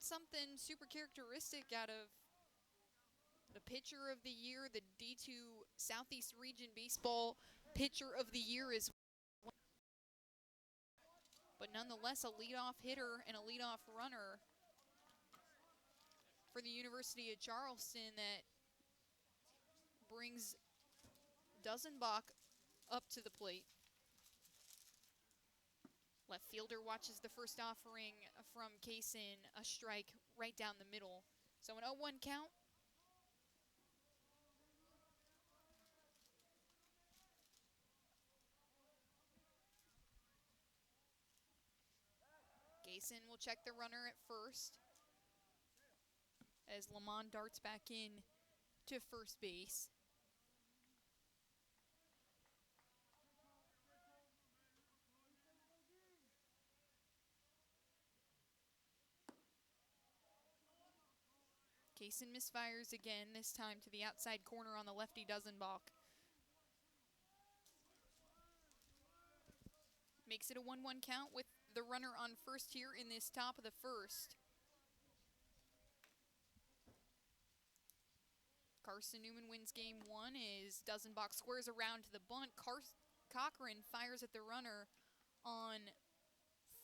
not something super characteristic out of the pitcher of the year, the D2 Southeast Region Baseball pitcher of the year is, but nonetheless a leadoff hitter and a leadoff runner for the University of Charleston that brings Dusenbach up to the plate. Left fielder watches the first offering from Kaysen, a strike right down the middle. So an 0-1 count. Kaysen will check the runner at first as Lamont darts back in to first base. Kaysen misfires again, this time to the outside corner on the lefty Dusenbach. Makes it a 1-1 count with the runner on first here in this top of the first. Carson-Newman wins game one as Dusenbach squares around to the bunt. Cochran fires at the runner on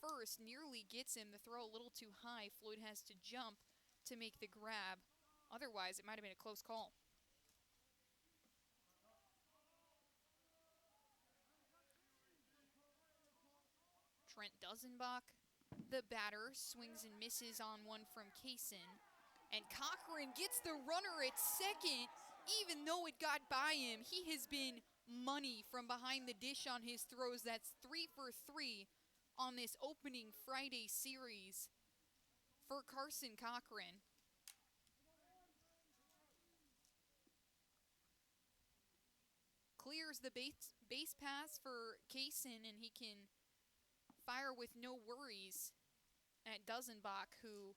first, nearly gets him. The throw a little too high. Floyd has to jump to make the grab. Otherwise, it might have been a close call. Trent Dusenbach, the batter, swings and misses on one from Kaysen. And Cochran gets the runner at second, even though it got by him. He has been money from behind the dish on his throws. That's 3 for 3 on this opening Friday series for Carson Cochran. Clears the base pass for Kaysen, and he can fire with no worries at Dusenbach, who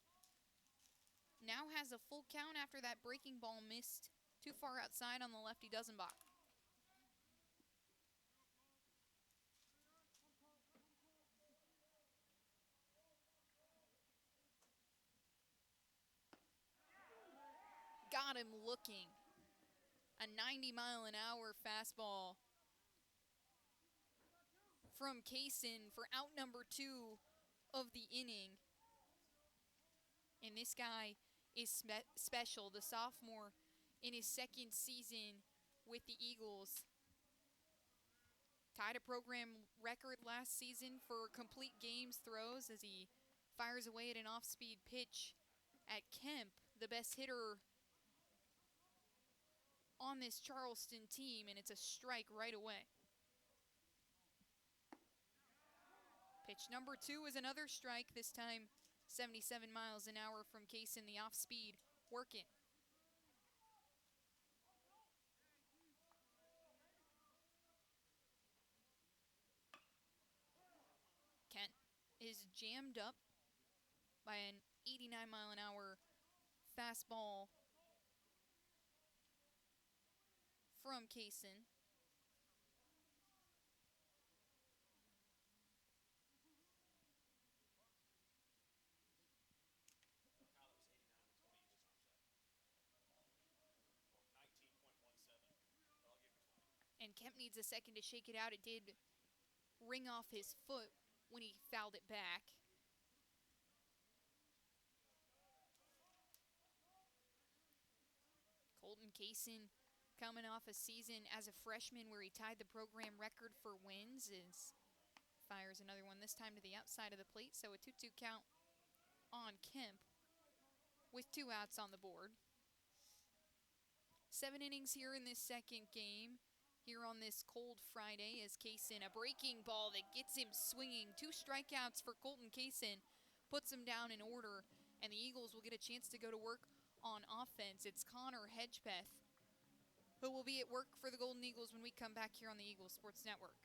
now has a full count after that breaking ball missed too far outside on the lefty Dusenbach. Got him looking. A 90-mile-an-hour fastball from Kaysen for out number 2 of the inning. And this guy is special, the sophomore in his second season with the Eagles. Tied a program record last season for complete games throws as he fires away at an off-speed pitch at Kemp, the best hitter on this Charleston team, and it's a strike right away. Pitch number 2 is another strike, this time 77 miles an hour from Kaysen, the off-speed working. Kent is jammed up by an 89-mile-an-hour fastball from Kaysen. And Kemp needs a second to shake it out. It did ring off his foot when he fouled it back. Colton Kaysen coming off a season as a freshman where he tied the program record for wins. Fires another one, this time to the outside of the plate. So a 2-2 count on Kemp with 2 outs on the board. 7 innings here in this second game. Here on this cold Friday as Kaysen, a breaking ball that gets him swinging. 2 strikeouts for Colton Kaysen, puts him down in order, and the Eagles will get a chance to go to work on offense. It's Connor Hedgepeth who will be at work for the Golden Eagles when we come back here on the Eagles Sports Network.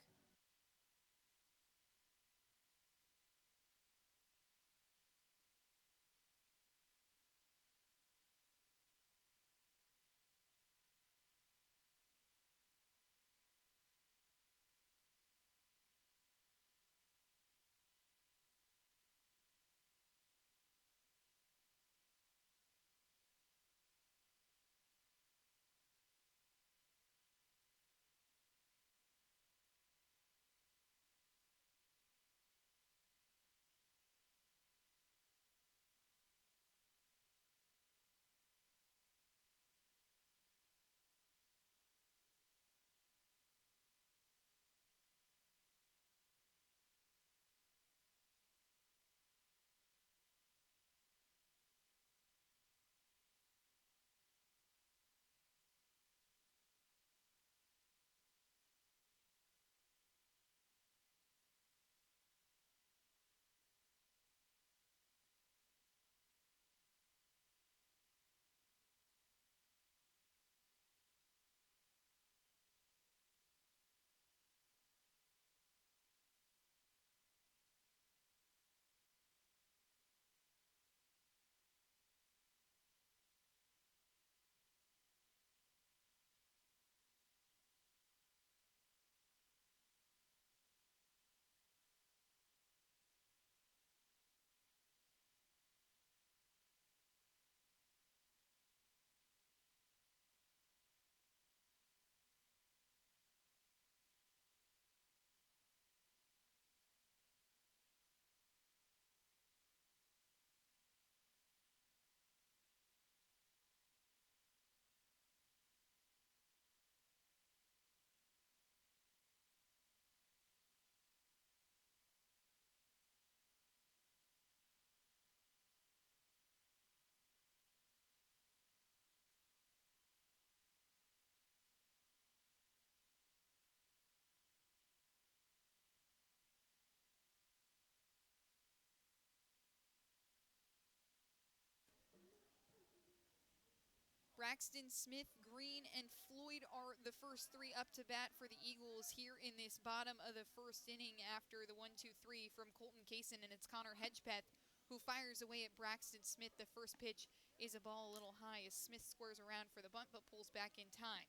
Braxton, Smith, Green, and Floyd are the first three up to bat for the Eagles here in this bottom of the first inning after the 1-2-3 from Colton Kaysen, and it's Connor Hedgepeth who fires away at Braxton Smith. The first pitch is a ball a little high as Smith squares around for the bunt but pulls back in time.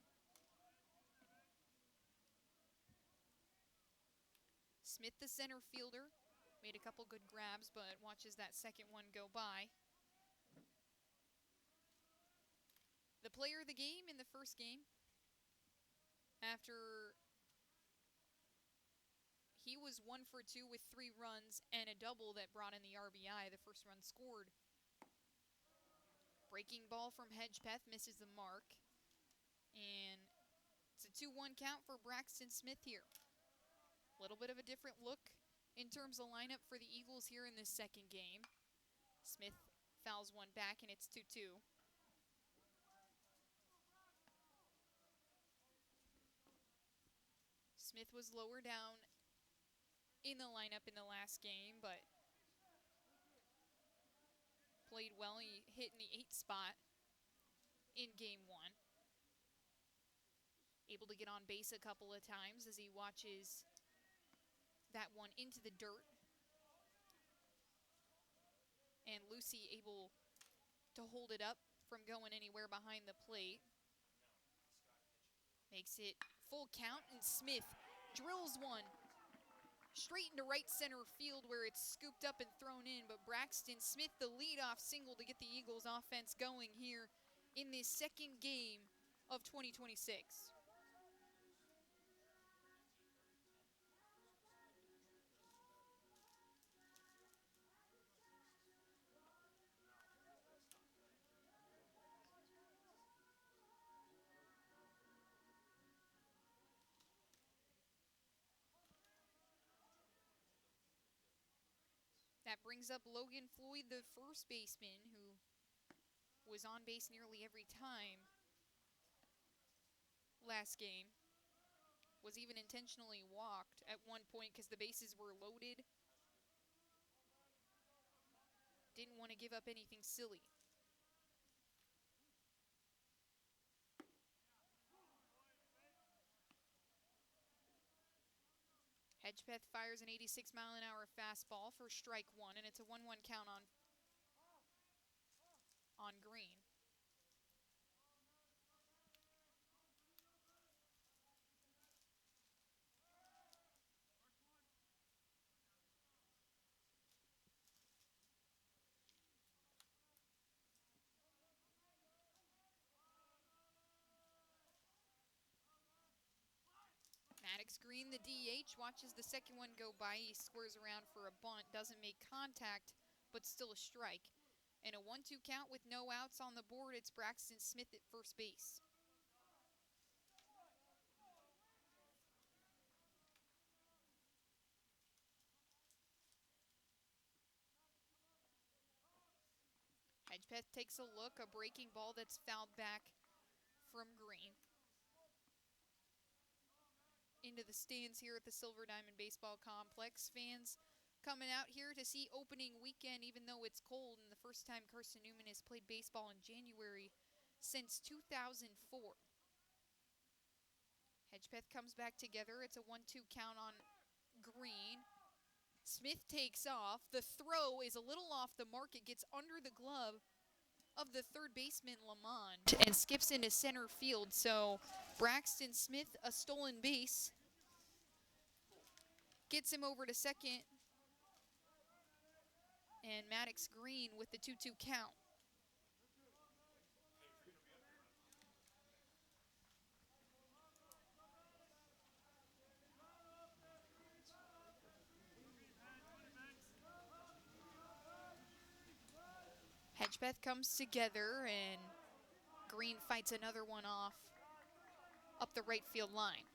Smith, the center fielder, made a couple good grabs but watches that second one go by. The player of the game in the first game, after he was 1 for 2 with 3 runs and a double that brought in the RBI. The first run scored. Breaking ball from Hedgepeth misses the mark. And it's a 2-1 count for Braxton Smith here. A little bit of a different look in terms of lineup for the Eagles here in this second game. Smith fouls one back and it's 2-2. Smith was lower down in the lineup in the last game, but played well. He hit in the 8th spot in game 1. Able to get on base a couple of times as he watches that one into the dirt. And Lucy able to hold it up from going anywhere behind the plate. Makes it full count, and Smith drills one straight into right center field where it's scooped up and thrown in, but Braxton Smith, the leadoff single to get the Eagles offense going here in this second game of 2026. That brings up Logan Floyd, the first baseman, who was on base nearly every time last game. Was even intentionally walked at one point because the bases were loaded. Didn't want to give up anything silly. Hedgepeth fires an 86-mile-an-hour fastball for strike 1, and it's a 1-1 count on Green. Green, the DH, watches the second one go by. He squares around for a bunt, doesn't make contact, but still a strike. And a 1-2 count with no outs on the board. It's Braxton Smith at first base. Hedgepeth takes a look, a breaking ball that's fouled back from Green. Into the stands here at the Silver Diamond Baseball Complex. Fans coming out here to see opening weekend, even though it's cold, and the first time Carson-Newman has played baseball in January since 2004. Hedgepeth comes back together. It's a 1-2 count on Green. Smith takes off. The throw is a little off the mark. It gets under the glove of the third baseman, Lamont, and skips into center field. So Braxton Smith, a stolen base, gets him over to second. And Maddox Green with the 2-2 count. Hedgepeth comes together, and Green fights another one off up the right field line.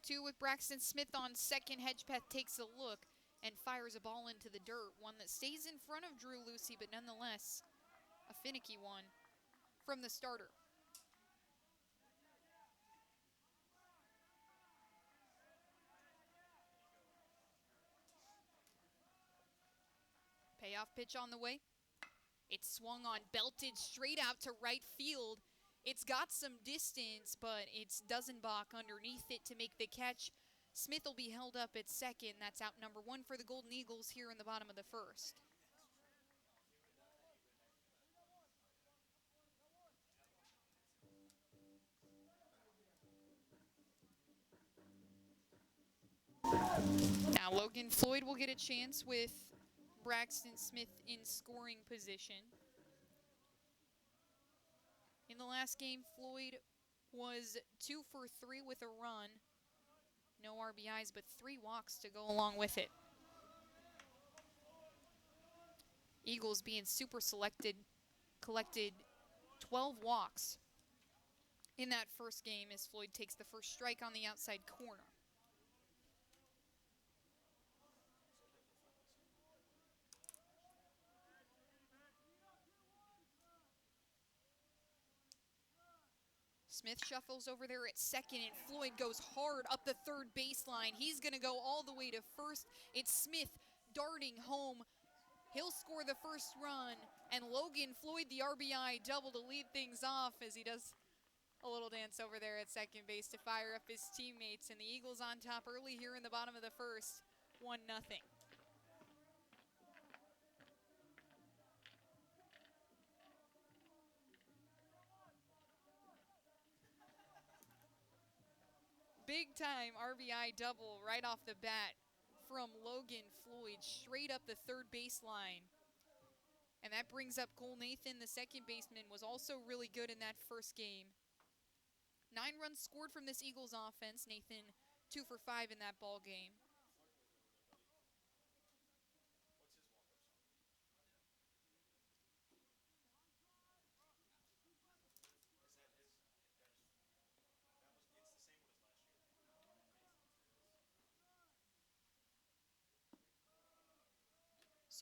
Two with Braxton Smith on second. Hedgepeth takes a look and fires a ball into the dirt. One that stays in front of Drew Lucy, but nonetheless a finicky one. from the starter. Payoff pitch on the way. It's swung on, belted straight out to right field. It's got some distance, but it's Dusenbach underneath it to make the catch. Smith will be held up at second. That's out number one for the Golden Eagles here in the bottom of the first. Now Logan Floyd will get a chance with Braxton Smith in scoring position. In the last game, Floyd was 2 for 3 with a run. No RBIs, but 3 walks to go along with it. Eagles being super selected, collected 12 walks in that first game as Floyd takes the first strike on the outside corner. Smith shuffles over there at second, and Floyd goes hard up the third baseline. He's going to go all the way to first. It's Smith darting home. He'll score the first run, and Logan Floyd, the RBI double to lead things off as he does a little dance over there at second base to fire up his teammates. And the Eagles on top early here in the bottom of the first, 1-0. Big time RBI double right off the bat from Logan Floyd straight up the third baseline. And that brings up Cole Nathan, the second baseman, was also really good in that first game. 9 runs scored from this Eagles offense. Nathan 2 for 5 in that ball game.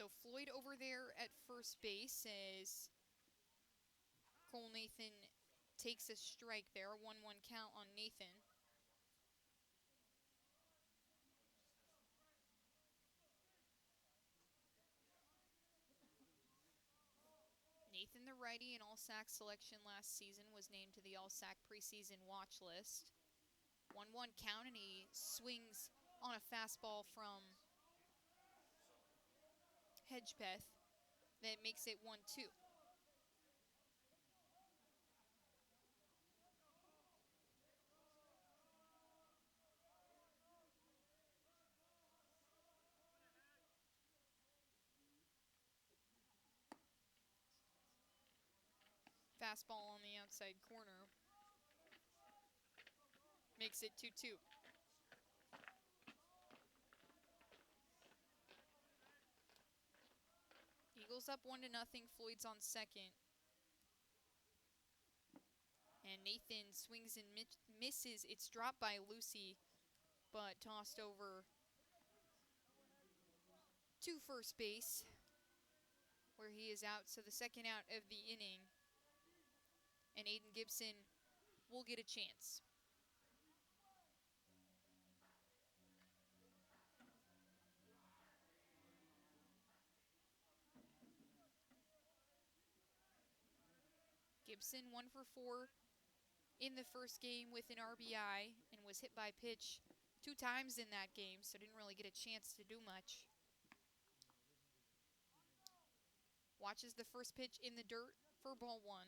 So Floyd over there at first base as Cole Nathan takes a strike there. 1-1 count on Nathan. Nathan, the righty, an All-SAC selection last season, was named to the All-SAC preseason watch list. 1-1 count, and he swings on a fastball from Hedgepeth that makes it 1-2. Fastball on the outside corner makes it 2-2. Eagles up 1-0. Floyd's on second. And Nathan swings and misses. It's dropped by Lucy, but tossed over to first base, where he is out. So the second out of the inning. And Aiden Gibson will get a chance. Gibson 1 for 4 in the first game with an RBI and was hit by pitch 2 times in that game, so didn't really get a chance to do much. Watches the first pitch in the dirt for ball 1.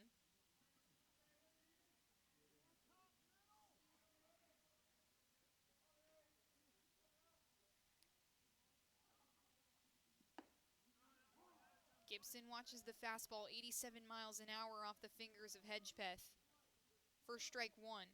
Gibson watches the fastball 87 miles an hour off the fingers of Hedgepeth. First strike 1.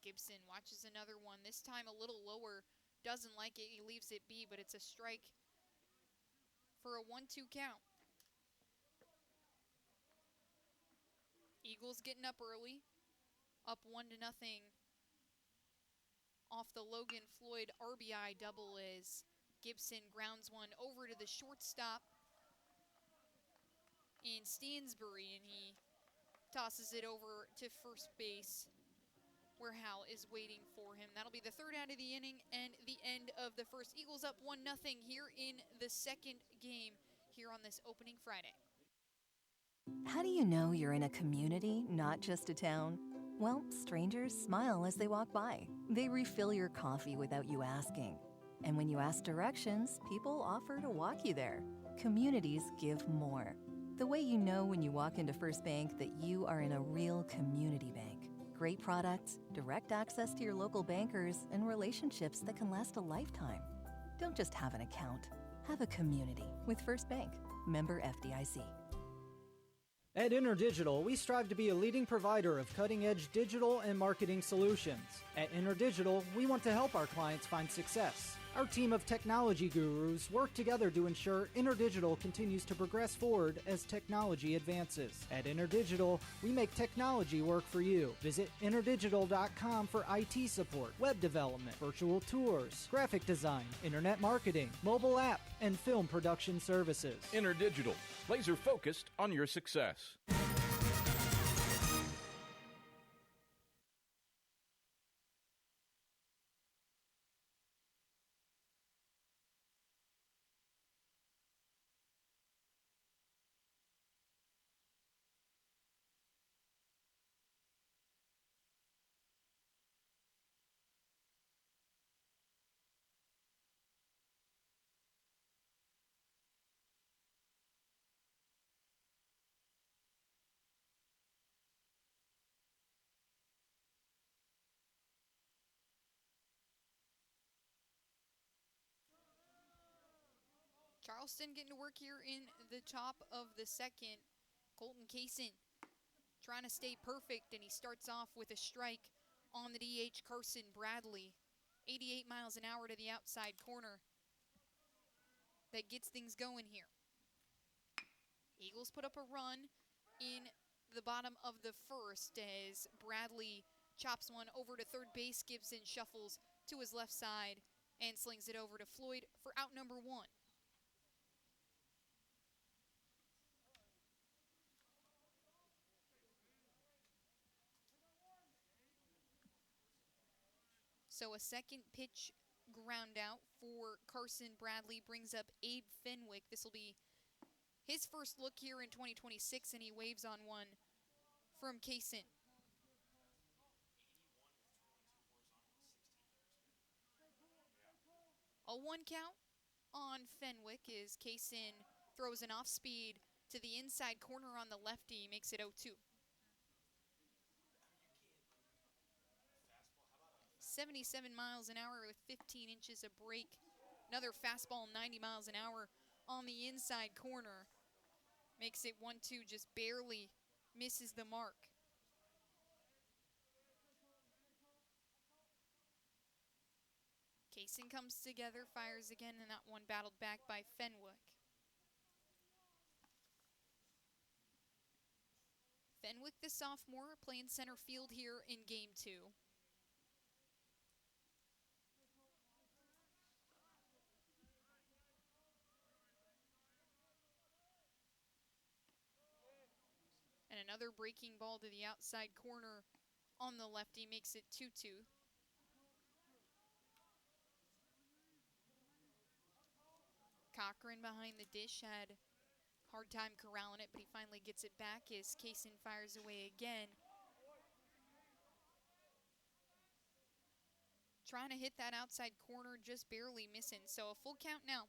Gibson watches another one, this time a little lower. Doesn't like it, he leaves it be, but it's a strike for a 1-2 count. Eagles getting up early. up 1-0 off the Logan Floyd RBI double as Gibson grounds one over to the shortstop in Stansbury, and he tosses it over to first base where Hal is waiting for him. That'll be the third out of the inning and the end of the first. Eagles up 1-0 here in the second game here on this opening Friday. How do you know you're in a community, not just a town? Well, strangers smile as they walk by. They refill your coffee without you asking. And when you ask directions, people offer to walk you there. Communities give more. The way you know when you walk into First Bank that you are in a real community bank. Great products, direct access to your local bankers, and relationships that can last a lifetime. Don't just have an account. Have a community with First Bank. Member FDIC. At InterDigital, we strive to be a leading provider of cutting-edge digital and marketing solutions. At InterDigital, we want to help our clients find success. Our team of technology gurus work together to ensure InterDigital continues to progress forward as technology advances. At InterDigital, we make technology work for you. Visit interdigital.com for IT support, web development, virtual tours, graphic design, internet marketing, mobile app, and film production services. InterDigital, laser focused on your success. Charleston getting to work here in the top of the second. Colton Kaysen trying to stay perfect, and he starts off with a strike on the DH. Carson Bradley, 88 miles an hour to the outside corner. That gets things going here. Eagles put up a run in the bottom of the first as Bradley chops one over to third base. Gibson shuffles to his left side and slings it over to Floyd for out number one. So a second pitch ground out for Carson Bradley brings up Abe Fenwick. This will be his first look here in 2026, and he waves on one from Kaysen. A 1 count on Fenwick as Kaysen throws an off speed to the inside corner on the lefty, makes it 0-2. 77 miles an hour with 15 inches of break. Another fastball, 90 miles an hour on the inside corner. Makes it 1-2, just barely misses the mark. Kaysen comes together, fires again, and that one battled back by Fenwick. Fenwick, the sophomore, playing center field here in game 2. And another breaking ball to the outside corner on the lefty makes it 2-2. Cochran behind the dish had hard time corralling it, but he finally gets it back as Kaysen fires away again. Trying to hit that outside corner, just barely missing. So a full count now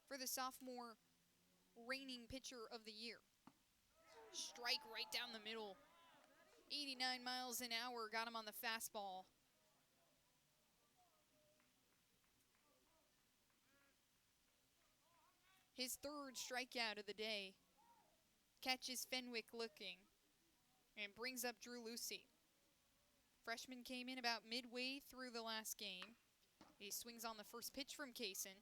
for the sophomore reigning pitcher of the year. Strike right down the middle. 89 miles an hour, got him on the fastball. His third strikeout of the day. Catches Fenwick looking and brings up Drew Lucy. Freshman came in about midway through the last game. He swings on the first pitch from Kaysen.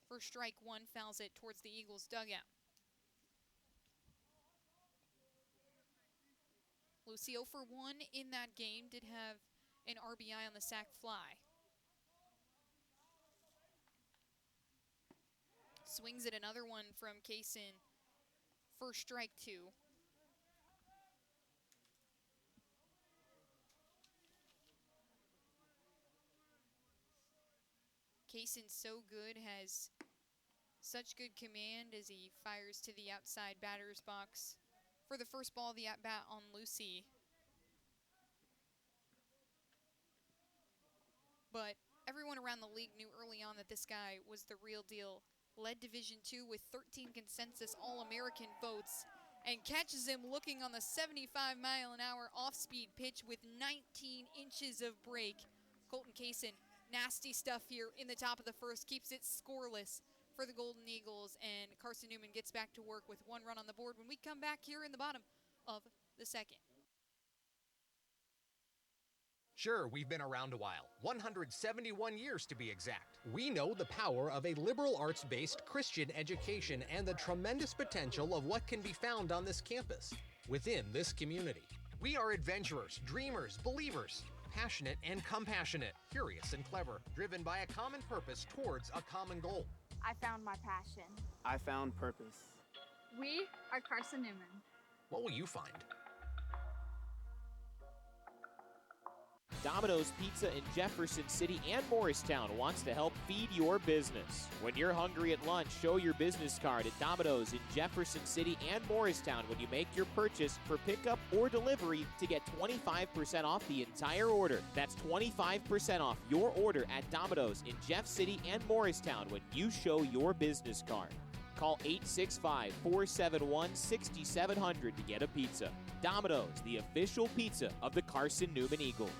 For strike one, fouls it towards the Eagles' dugout. Lucy 0 for 1 in that game, did have an RBI on the sac fly. Swings at another one from Kaysen for strike 2. Kaysen's so good, has such good command as he fires to the outside batter's box for the first ball of the at-bat on Lucy. But everyone around the league knew early on that this guy was the real deal. Led Division II with 13 consensus All-American votes and catches him looking on the 75-mile-an-hour off-speed pitch with 19 inches of break. Colton Kaysen, nasty stuff here in the top of the first, keeps it scoreless for the Golden Eagles, and Carson-Newman gets back to work with 1 run on the board when we come back here in the bottom of the second. Sure, we've been around a while, 171 years to be exact. We know the power of a liberal arts-based Christian education and the tremendous potential of what can be found on this campus, within this community. We are adventurers, dreamers, believers, passionate and compassionate, curious and clever, driven by a common purpose towards a common goal. I found my passion. I found purpose. We are Carson-Newman. What will you find? Domino's Pizza in Jefferson City and Morristown wants to help feed your business. When you're hungry at lunch, show your business card at Domino's in Jefferson City and Morristown when you make your purchase for pickup or delivery to get 25% off the entire order. That's 25% off your order at Domino's in Jeff City and Morristown when you show your business card. Call 865-471-6700 to get a pizza. Domino's, the official pizza of the Carson-Newman Eagles.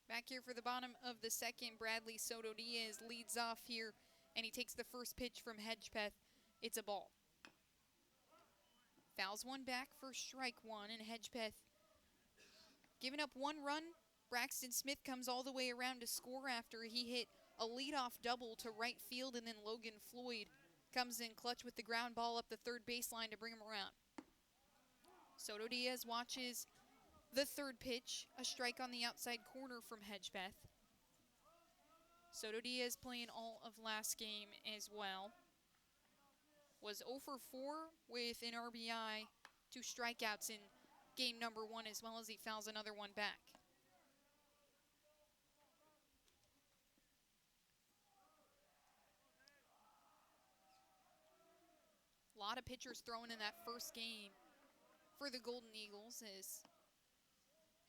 Back here for the bottom of the second, Bradley Soto Diaz leads off here, and he takes the first pitch from Hedgepeth. It's a ball. Fouls one back for strike 1, and Hedgepeth giving up 1 run. Braxton Smith comes all the way around to score after he hit a leadoff double to right field, and then Logan Floyd comes in clutch with the ground ball up the third baseline to bring him around. Soto Diaz watches the third pitch, a strike on the outside corner from Hedgepeth. Soto Diaz playing all of last game as well. Was 0 for 4 with an RBI, 2 strikeouts in game number 1, as well as he fouls another one back. A lot of pitchers thrown in that first game for the Golden Eagles as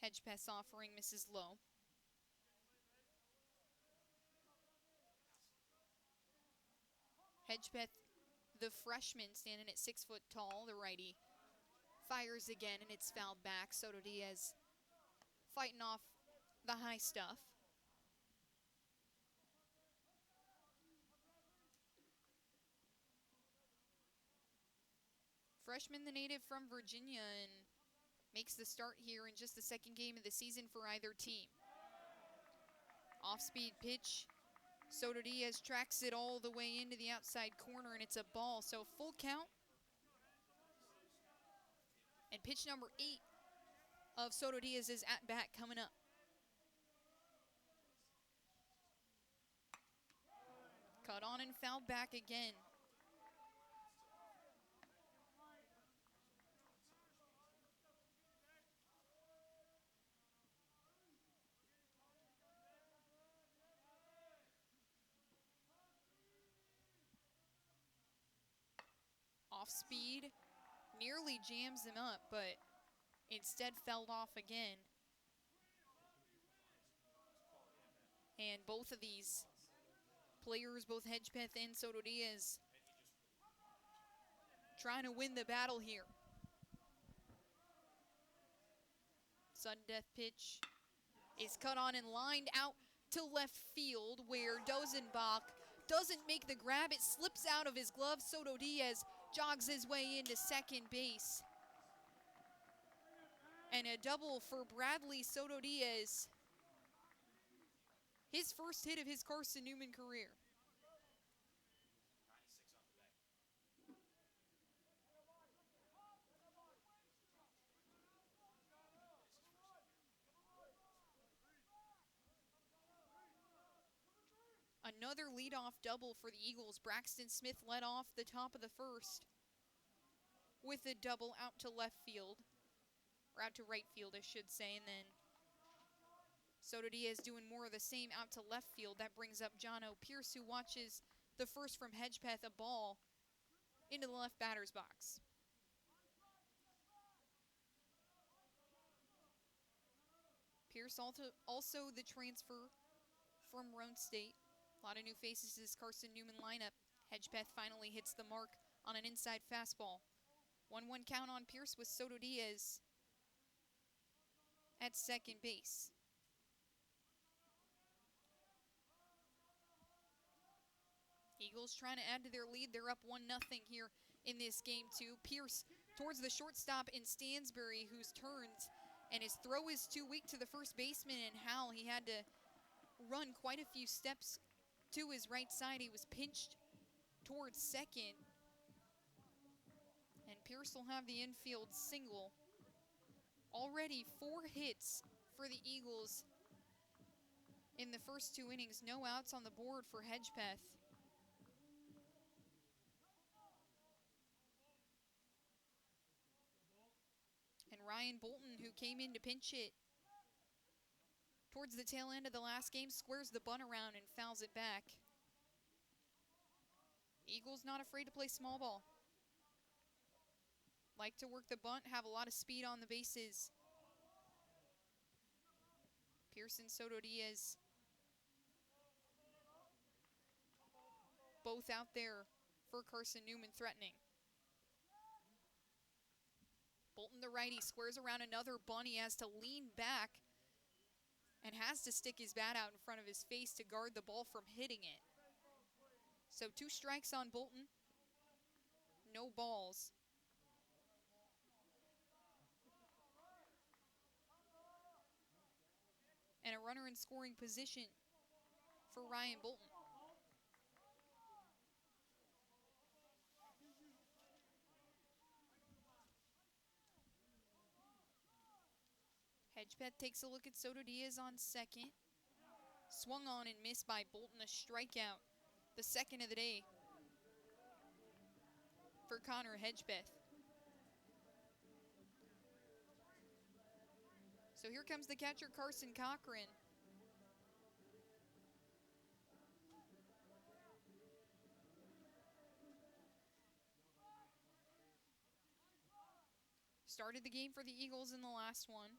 Hedgepeth's offering misses low. Hedgepeth, the freshman, standing at 6 foot tall, the righty, fires again, and it's fouled back. Soto Diaz fighting off the high stuff. Freshman, the native from Virginia, and makes the start here in just the second game of the season for either team. Off-speed pitch. Soto Diaz tracks it all the way into the outside corner, and it's a ball. So full count. And pitch number 8 of Soto Diaz's at-bat coming up. Cut on and fouled back again. Off speed, nearly jams him up, but instead fell off again. And both of these players, both Hedgepeth and Soto Diaz, trying to win the battle here. Sudden death pitch is cut on and lined out to left field, where Dozenbach doesn't make the grab. It slips out of his glove. Soto Diaz jogs his way into second base. And a double for Bradley Soto Diaz. His first hit of his Carson-Newman career. Another leadoff double for the Eagles. Braxton Smith led off the top of the first with a double out to left field, or out to right field, I should say, and then Soto Diaz doing more of the same out to left field. That brings up Jono Pierce, who watches the first from Hedgepeth, a ball into the left batter's box. Pierce also the transfer from Roan State. A lot of new faces to this Carson-Newman lineup. Hedgepeth finally hits the mark on an inside fastball. 1-1 count on Pierce with Soto Diaz at second base. Eagles trying to add to their lead. They're up 1-0 here in this game too. Pierce towards the shortstop in Stansbury, who's turns, and his throw is too weak to the first baseman, and Howell, he had to run quite a few steps to his right side. He was pinched towards second. And Pierce will have the infield single. Already 4 hits for the Eagles in the first 2 innings. No outs on the board for Hedgepeth. And Ryan Bolton, who came in to pinch hit towards the tail end of the last game, squares the bunt around and fouls it back. Eagles not afraid to play small ball. Like to work the bunt, have a lot of speed on the bases. Pearson, Soto Diaz, both out there for Carson-Newman threatening. Bolton, the righty, squares around another bunt. He has to lean back and has to stick his bat out in front of his face to guard the ball from hitting it. So 2 strikes on Bolton, no balls. And a runner in scoring position for Ryan Bolton. Hedgepeth takes a look at Soto Diaz on second. Swung on and missed by Bolton, a strikeout. The second of the day for Connor Hedgepeth. So here comes the catcher, Carson Cochran. Started the game for the Eagles in the last one.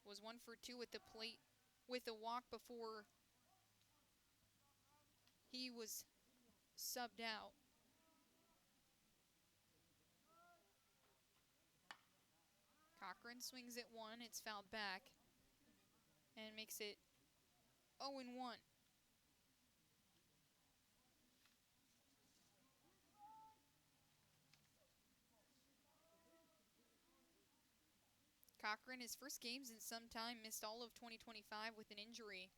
Was 1 for 2 at the plate with a walk before he was subbed out. Cochran swings at 1. It's fouled back and makes it 0-1. Cochran, his first games in some time, missed all of 2025 with an injury.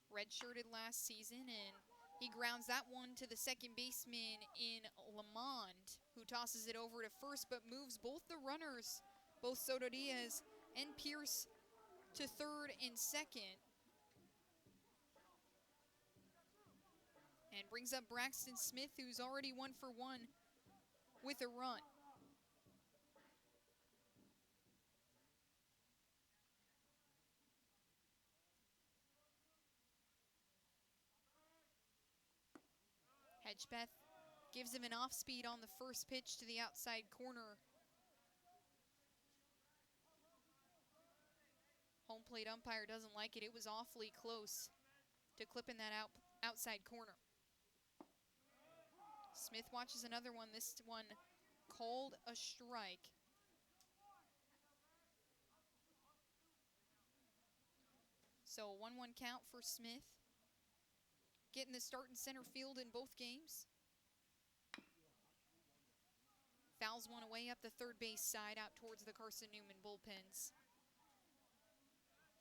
Redshirted last season, and he grounds that one to the second baseman in Lamond, who tosses it over to first, but moves both the runners, both Soto Diaz and Pierce, to third and second. And brings up Braxton Smith, who's already 1 for 1 with a run. Hedgepeth gives him an off speed on the first pitch to the outside corner plate umpire doesn't like it. It was awfully close to clipping that outside corner. Smith watches another one. This one called a strike. So a 1-1 count for Smith. Getting the start in center field in both games. Fouls one away up the third base side out towards the Carson-Newman bullpens.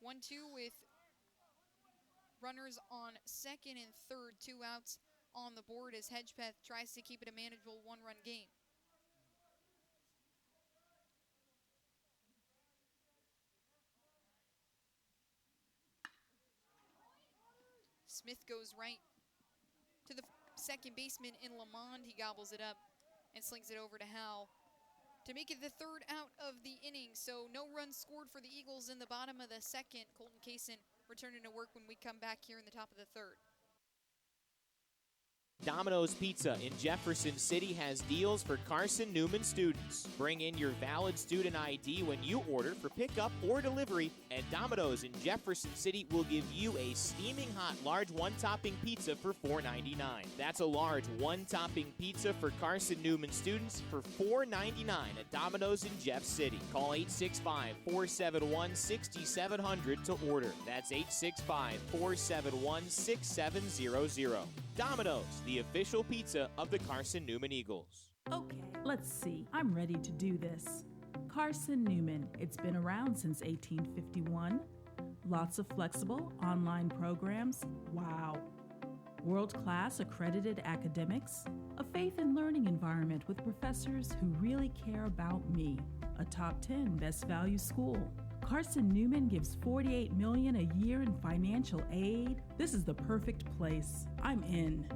1-2 with runners on second and third, 2 outs on the board as Hedgepeth tries to keep it a manageable 1-run game. Smith goes right to the second baseman in Lamond. He gobbles it up and slings it over to Howell to make it the third out of the inning. So no runs scored for the Eagles in the bottom of the second. Colton Kaysen returning to work when we come back here in the top of the third. Domino's Pizza in Jefferson City has deals for Carson-Newman students. Bring in your valid student ID when you order for pickup or delivery, and Domino's in Jefferson City will give you a steaming hot large one-topping pizza for $4.99. That's a large one-topping pizza for Carson-Newman students for $4.99 at Domino's in Jeff City. Call 865-471-6700 to order. That's 865-471-6700. Domino's, the official pizza of the Carson-Newman Eagles. Okay, let's see. I'm ready to do this. Carson-Newman. It's been around since 1851. Lots of flexible online programs. Wow. World-class accredited academics. A faith and learning environment with professors who really care about me. A top 10 best value school. Carson-Newman gives $48 million a year in financial aid. This is the perfect place. I'm in.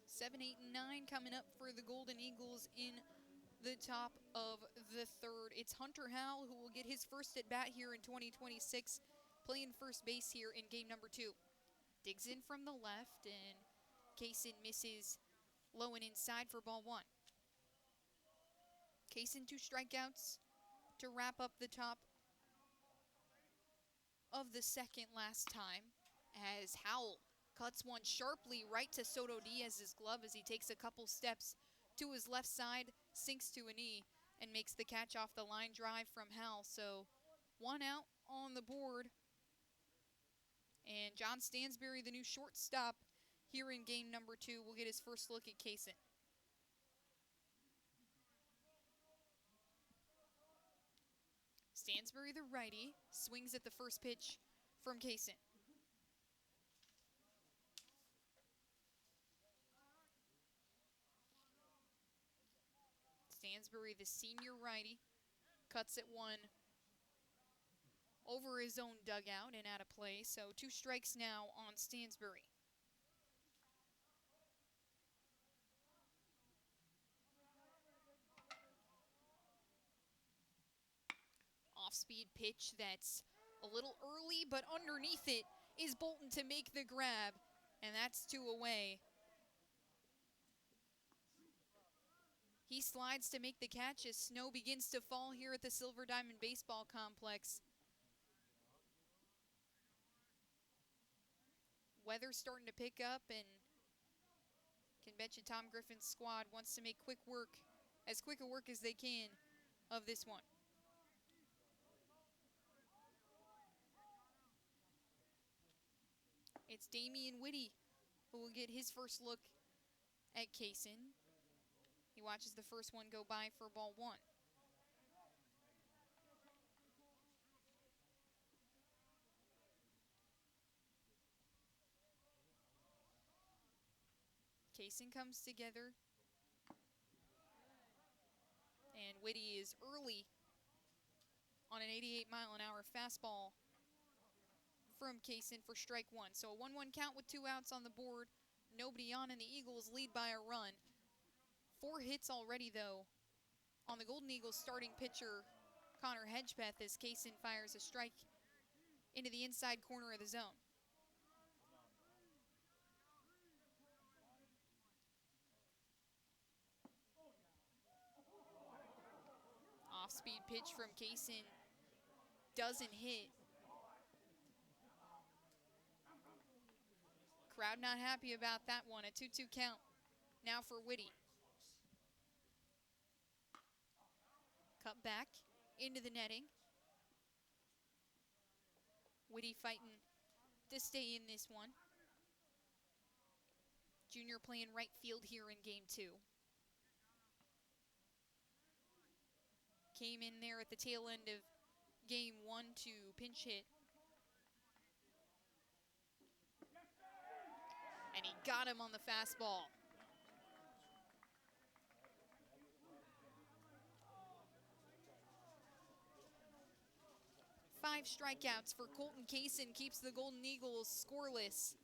Seven, 8, and 9 coming up for the Golden Eagles in the top of the third. It's Hunter Howell who will get his first at bat here in 2026, playing first base here in game number 2. Digs in from the left, and Kaysen misses low and inside for ball 1. Kaysen 2 strikeouts to wrap up the top of the second last time as Howell cuts one sharply right to Soto Diaz's glove as he takes a couple steps to his left side, sinks to a knee, and makes the catch off the line drive from Howell. So 1 out on the board. And John Stansberry, the new shortstop here in game number 2, will get his first look at Kaysen. Stansberry, the righty, swings at the first pitch from Kaysen. Stansberry, the senior righty, cuts at one over his own dugout and out of play. So 2 strikes now on Stansberry. Off-speed pitch that's a little early, but underneath it is Bolton to make the grab, and that's 2 away. He slides to make the catch as snow begins to fall here at the Silver Diamond Baseball Complex. Weather's starting to pick up, and can bet you Tom Griffin's squad wants to make quick a work as they can of this one. It's Damian Whitty who will get his first look at Kaysen. He watches the first one go by for ball 1. Kaysen comes together. And Whitty is early on an 88-mile-an-hour fastball from Kaysen for strike one. So a 1-1 count with 2 outs on the board. Nobody on, and the Eagles lead by a run. 4 hits already, though, on the Golden Eagles starting pitcher, Connor Hedgepeth, as Kaysen fires a strike into the inside corner of the zone. Off-speed pitch from Kaysen doesn't hit. Crowd not happy about that one. A 2-2 count now for Whitty. Cut back into the netting. Whitty fighting to stay in this one. Junior playing right field here in game 2. Came in there at the tail end of game 1 to pinch hit. And he got him on the fastball. Five strikeouts for Colton Kaysen keeps the Golden Eagles scoreless.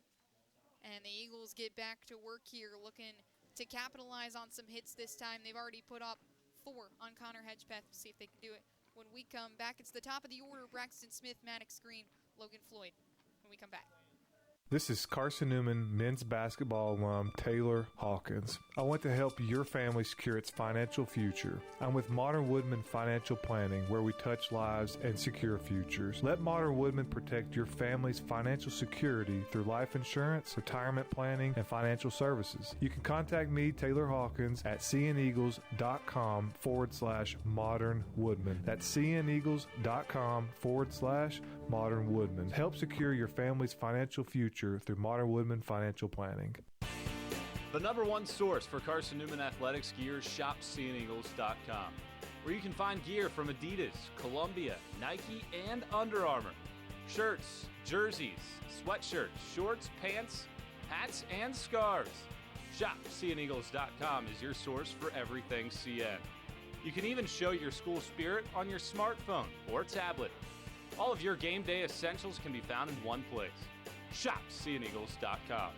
And the Eagles get back to work here, looking to capitalize on some hits this time. They've already put up 4 on Connor Hedgepeth. See if they can do it. When we come back, it's the top of the order. Braxton Smith, Maddox Green, Logan Floyd. When we come back. This is Carson-Newman men's basketball alum Taylor Hawkins. I want to help your family secure its financial future. I'm with Modern Woodman Financial Planning, where we touch lives and secure futures. Let Modern Woodman protect your family's financial security through life insurance, retirement planning, and financial services. You can contact me, Taylor Hawkins, at cneagles.com/Modern Woodman. That's cneagles.com/Modern Woodman. Help secure your family's financial future through Modern Woodman Financial Planning. The #1 source for Carson-Newman athletics gear is shopseeandeagles.com, where you can find gear from Adidas, Columbia, Nike, and Under Armour. Shirts, jerseys, sweatshirts, shorts, pants, hats, and scarves. Shopseeandeagles.com is your source for everything CN. You can even show your school spirit on your smartphone or tablet. All of your game day essentials can be found in one place. ShopSeeAndEagles.com.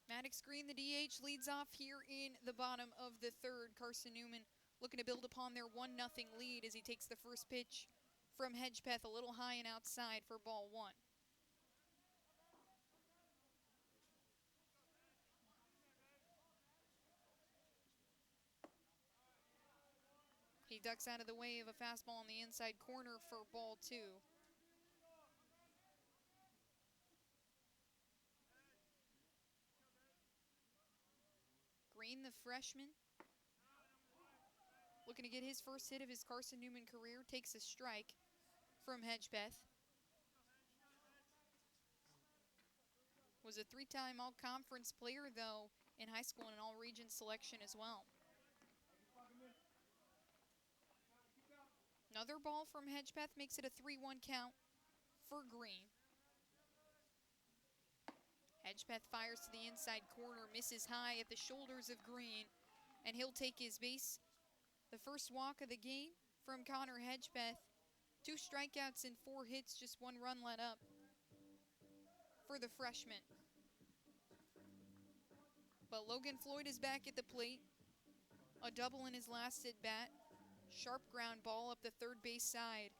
Maddox Green, the DH, leads off here in the bottom of the third. Carson-Newman looking to build upon their 1-0 lead as he takes the first pitch from Hedgepeth a little high and outside for ball 1. He ducks out of the way of a fastball on the inside corner for ball 2. Green, the freshman, looking to get his first hit of his Carson-Newman career, takes a strike from Hedgepeth. Was a 3-time all-conference player, though, in high school and an all-region selection as well. Another ball from Hedgepeth makes it a 3-1 count for Green. Hedgepeth fires to the inside corner, misses high at the shoulders of Green, and he'll take his base. The first walk of the game from Connor Hedgepeth. 2 strikeouts and 4 hits, just 1 run let up for the freshman. But Logan Floyd is back at the plate. A double in his last at-bat. Sharp ground ball up the third base side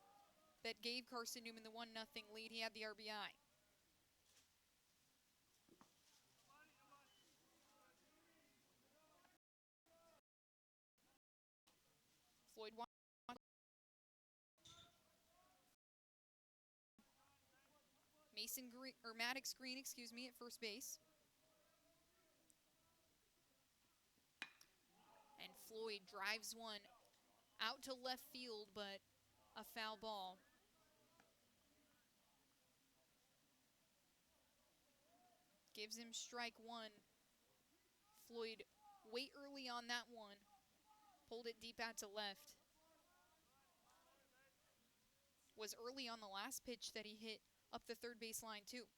that gave Carson-Newman the 1-0 lead. He had the RBI. Floyd Maddox Green, at first base. And Floyd drives one out to left field, but a foul ball. Gives him strike one. Floyd way early on that one. Pulled it deep out to left. Was early on the last pitch that he hit up the third base line too.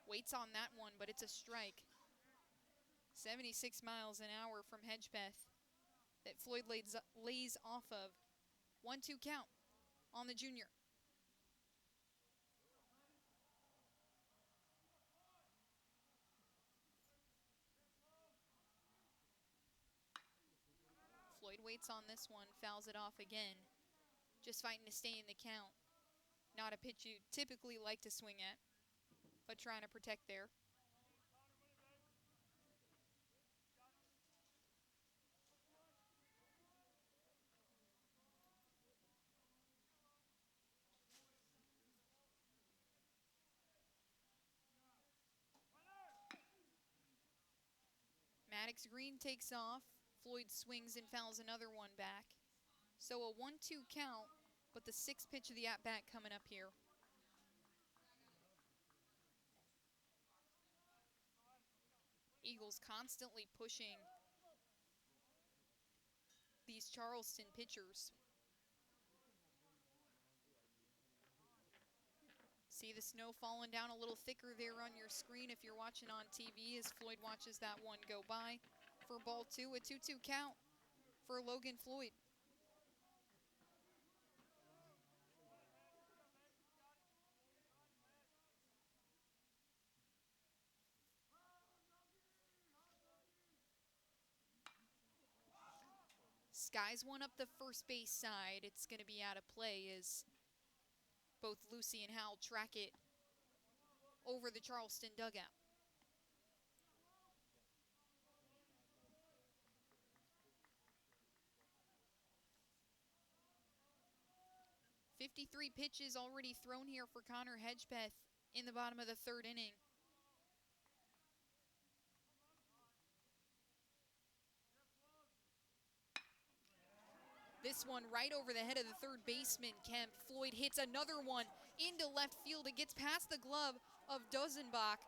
Waits on that one, but it's a strike. 76 miles an hour from Hedgepeth that Floyd lays off of. 1-2 count on the junior. Floyd waits on this one, fouls it off again. Just fighting to stay in the count. Not a pitch you typically like to swing at, but trying to protect there. Maddox Green takes off. Floyd swings and fouls another one back. So a 1-2 count, but the sixth pitch of the at-bat coming up here. Eagles constantly pushing these Charleston pitchers. See the snow falling down a little thicker there on your screen if you're watching on TV as Floyd watches that one go by. For ball two, a 2-2 count for Logan Floyd. Skies one up the first base side. It's going to be out of play as both Lucy and Howell track it over the Charleston dugout. .53 pitches already thrown here for Connor Hedgepeth in the bottom of the third inning. This one right over the head of the third baseman, Kemp. Floyd hits another one into left field. It gets past the glove of Dozenbach.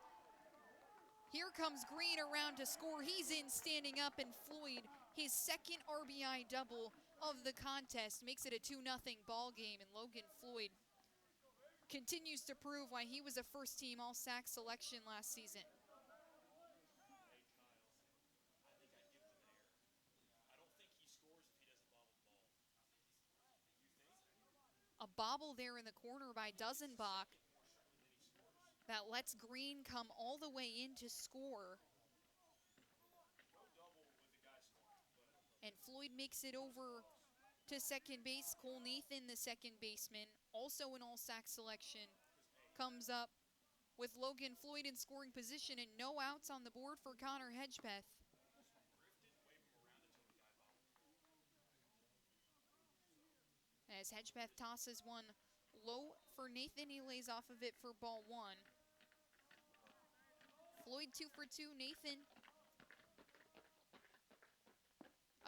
Here comes Green around to score. He's in standing up, and Floyd, his second RBI double of the contest, makes it a 2-0 ball game. And Logan Floyd continues to prove why he was a first-team All-SAC selection last season. A bobble there in the corner by Dozenbach that lets Green come all the way in to score. And Floyd makes it over to second base. Cole Nathan, the second baseman, also an All-SAC selection, comes up with Logan Floyd in scoring position and no outs on the board for Connor Hedgepeth. As Hedgepeth tosses one low for Nathan, he lays off of it for ball one. Floyd 2 for 2, Nathan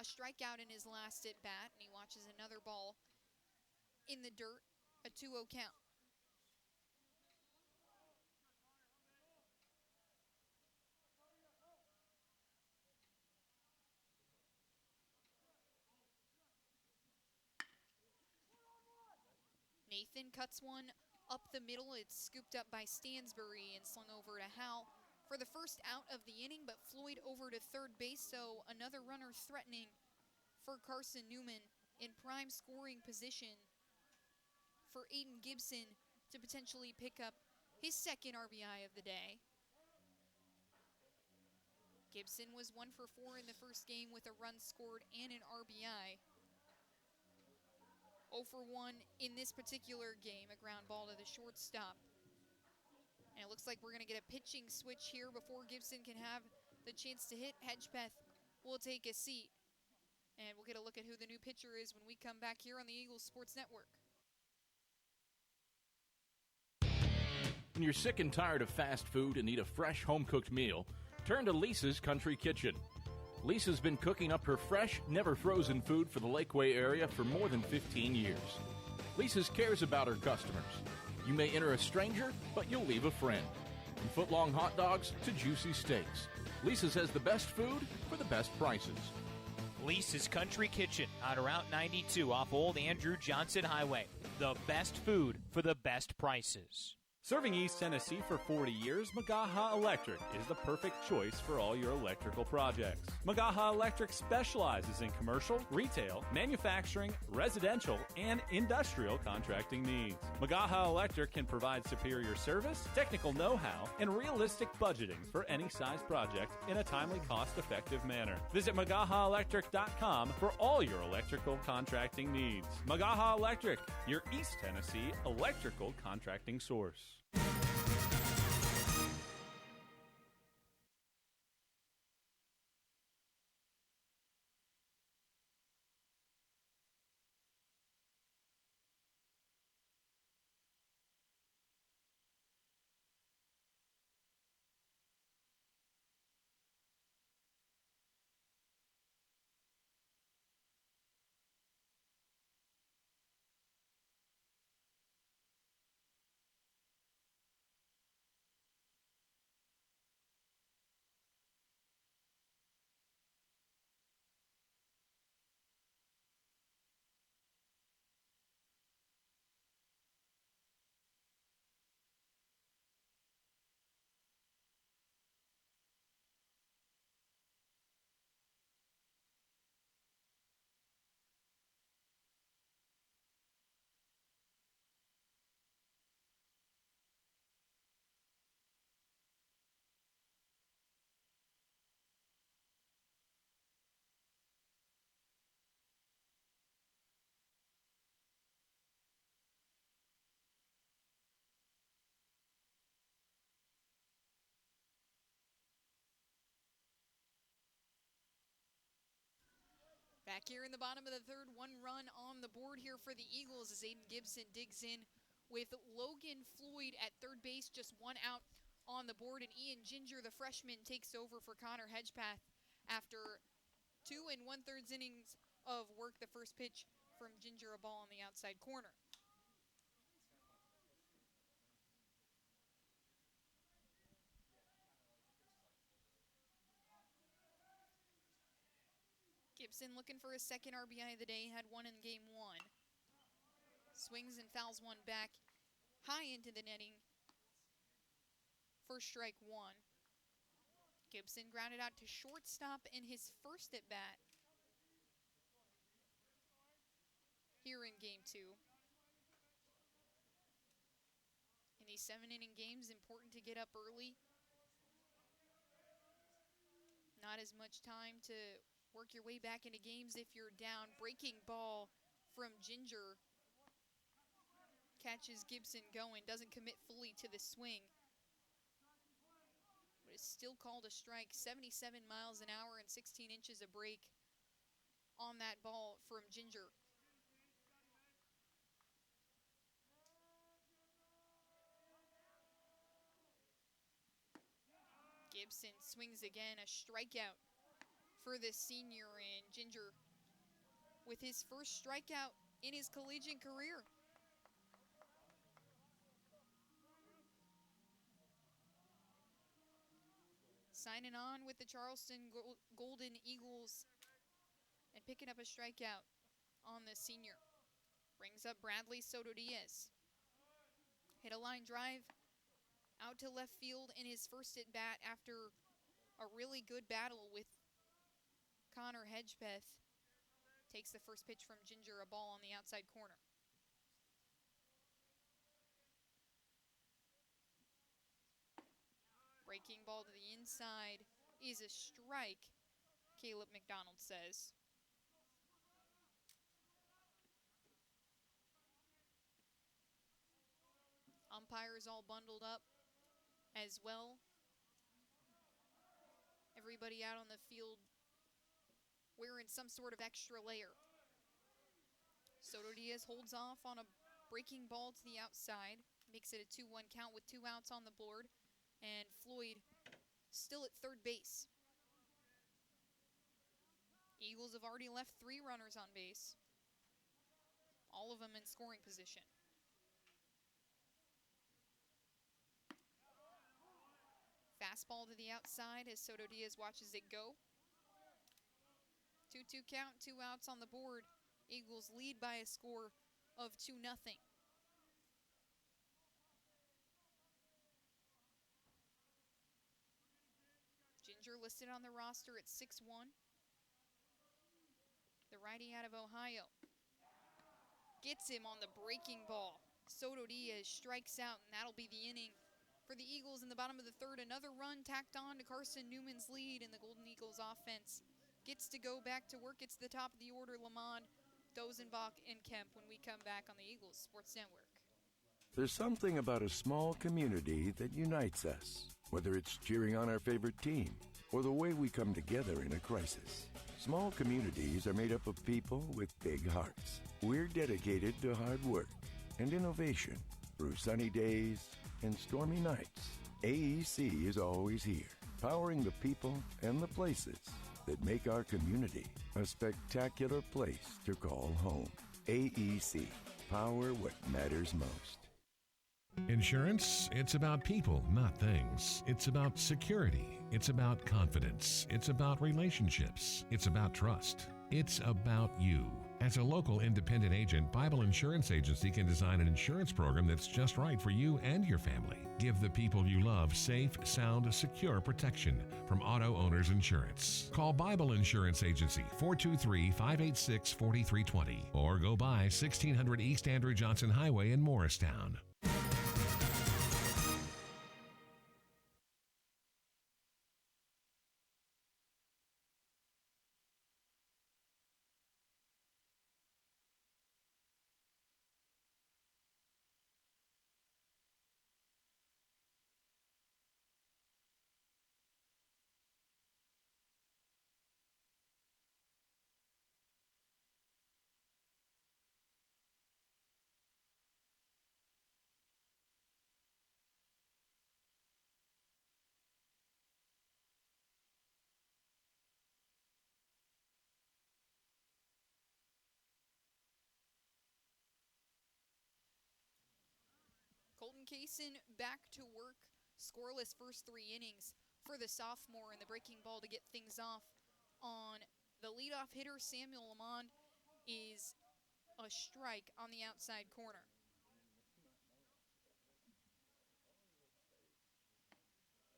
a strikeout in his last at bat, and he watches another ball in the dirt, a 2-0 count. Nathan cuts one up the middle. It's scooped up by Stansbury and slung over to Howell for the first out of the inning, but Floyd over to third base, so another runner threatening for Carson-Newman in prime scoring position for Aiden Gibson to potentially pick up his second RBI of the day. Gibson was 1 for 4 in the first game with a run scored and an RBI. 0 for 1 in this particular game, a ground ball to the shortstop. And it looks like we're going to get a pitching switch here before Gibson can have the chance to hit. Hedgepeth will take a seat. And we'll get a look at who the new pitcher is when we come back here on the Eagles Sports Network. When you're sick and tired of fast food and need a fresh home-cooked meal, turn to Lisa's Country Kitchen. Lisa's been cooking up her fresh, never-frozen food for the Lakeway area for more than 15 years. Lisa's cares about her customers. You may enter a stranger, but you'll leave a friend. From foot-long hot dogs to juicy steaks, Lisa's has the best food for the best prices. Lisa's Country Kitchen on Route 92 off Old Andrew Johnson Highway. The best food for the best prices. Serving East Tennessee for 40 years, Magaha Electric is the perfect choice for all your electrical projects. Magaha Electric specializes in commercial, retail, manufacturing, residential, and industrial contracting needs. Magaha Electric can provide superior service, technical know-how, and realistic budgeting for any size project in a timely, cost-effective manner. Visit MagahaElectric.com for all your electrical contracting needs. Magaha Electric, your East Tennessee electrical contracting source. Back here in the bottom of the third, one run on the board here for the Eagles as Aiden Gibson digs in with Logan Floyd at third base, just one out on the board, and Ian Ginger, the freshman, takes over for Connor Hedgepath after 2 1/3 innings of work. The first pitch from Ginger, a ball on the outside corner. Gibson looking for his second RBI of the day, had one in game 1. Swings and fouls one back, high into the netting. First strike 1. Gibson grounded out to shortstop in his first at bat here in game 2. In these 7-inning games, important to get up early. Not as much time to work your way back into games if you're down. Breaking ball from Ginger catches Gibson going, doesn't commit fully to the swing, but it's still called a strike. 77 miles an hour and 16 inches of break on that ball from Ginger. Gibson swings again, a strikeout for the senior, and Ginger with his first strikeout in his collegiate career. Signing on with the Charleston Golden Eagles and picking up a strikeout on the senior. Brings up Bradley Soto Diaz. Hit a line drive out to left field in his first at bat after a really good battle with Connor Hedgepath. Takes the first pitch from Ginger, a ball on the outside corner. Breaking ball to the inside is a strike, Caleb McDonald says. Umpires all bundled up as well. Everybody out on the field wearing some sort of extra layer. Soto Diaz holds off on a breaking ball to the outside, makes it a 2-1 count with 2 outs on the board, and Floyd still at third base. Eagles have already left 3 runners on base, all of them in scoring position. fastball to the outside as Soto Diaz watches it go. 2-2 count, 2 outs on the board. Eagles lead by a score of 2-0. Ginger listed on the roster at 6'1". The righty out of Ohio. Gets him on the breaking ball. Soto Diaz strikes out, and that'll be the inning for the Eagles in the bottom of the third. Another run tacked on to Carson-Newman's lead, and the Golden Eagles offense gets to go back to work. It's the top of the order, Lamond, Dozenbach, and Kemp when we come back on the Eagles Sports Network. There's something about a small community that unites us, whether it's cheering on our favorite team or the way we come together in a crisis. Small communities are made up of people with big hearts. We're dedicated to hard work and innovation through sunny days and stormy nights. AEC is always here, powering the people and the places that make our community a spectacular place to call home. AEC, power what matters most. Insurance, it's about people, not things. It's about security. It's about confidence. It's about relationships. It's about trust. It's about you. As a local independent agent, Bible Insurance Agency can design an insurance program that's just right for you and your family. Give the people you love safe, sound, secure protection from Auto Owners Insurance. Call Bible Insurance Agency 423-586-4320 or go by 1600 East Andrew Johnson Highway in Morristown. Colton Kaysen back to work, scoreless first 3 innings for the sophomore, and the breaking ball to get things off on the leadoff hitter, Samuel Lamond, is a strike on the outside corner.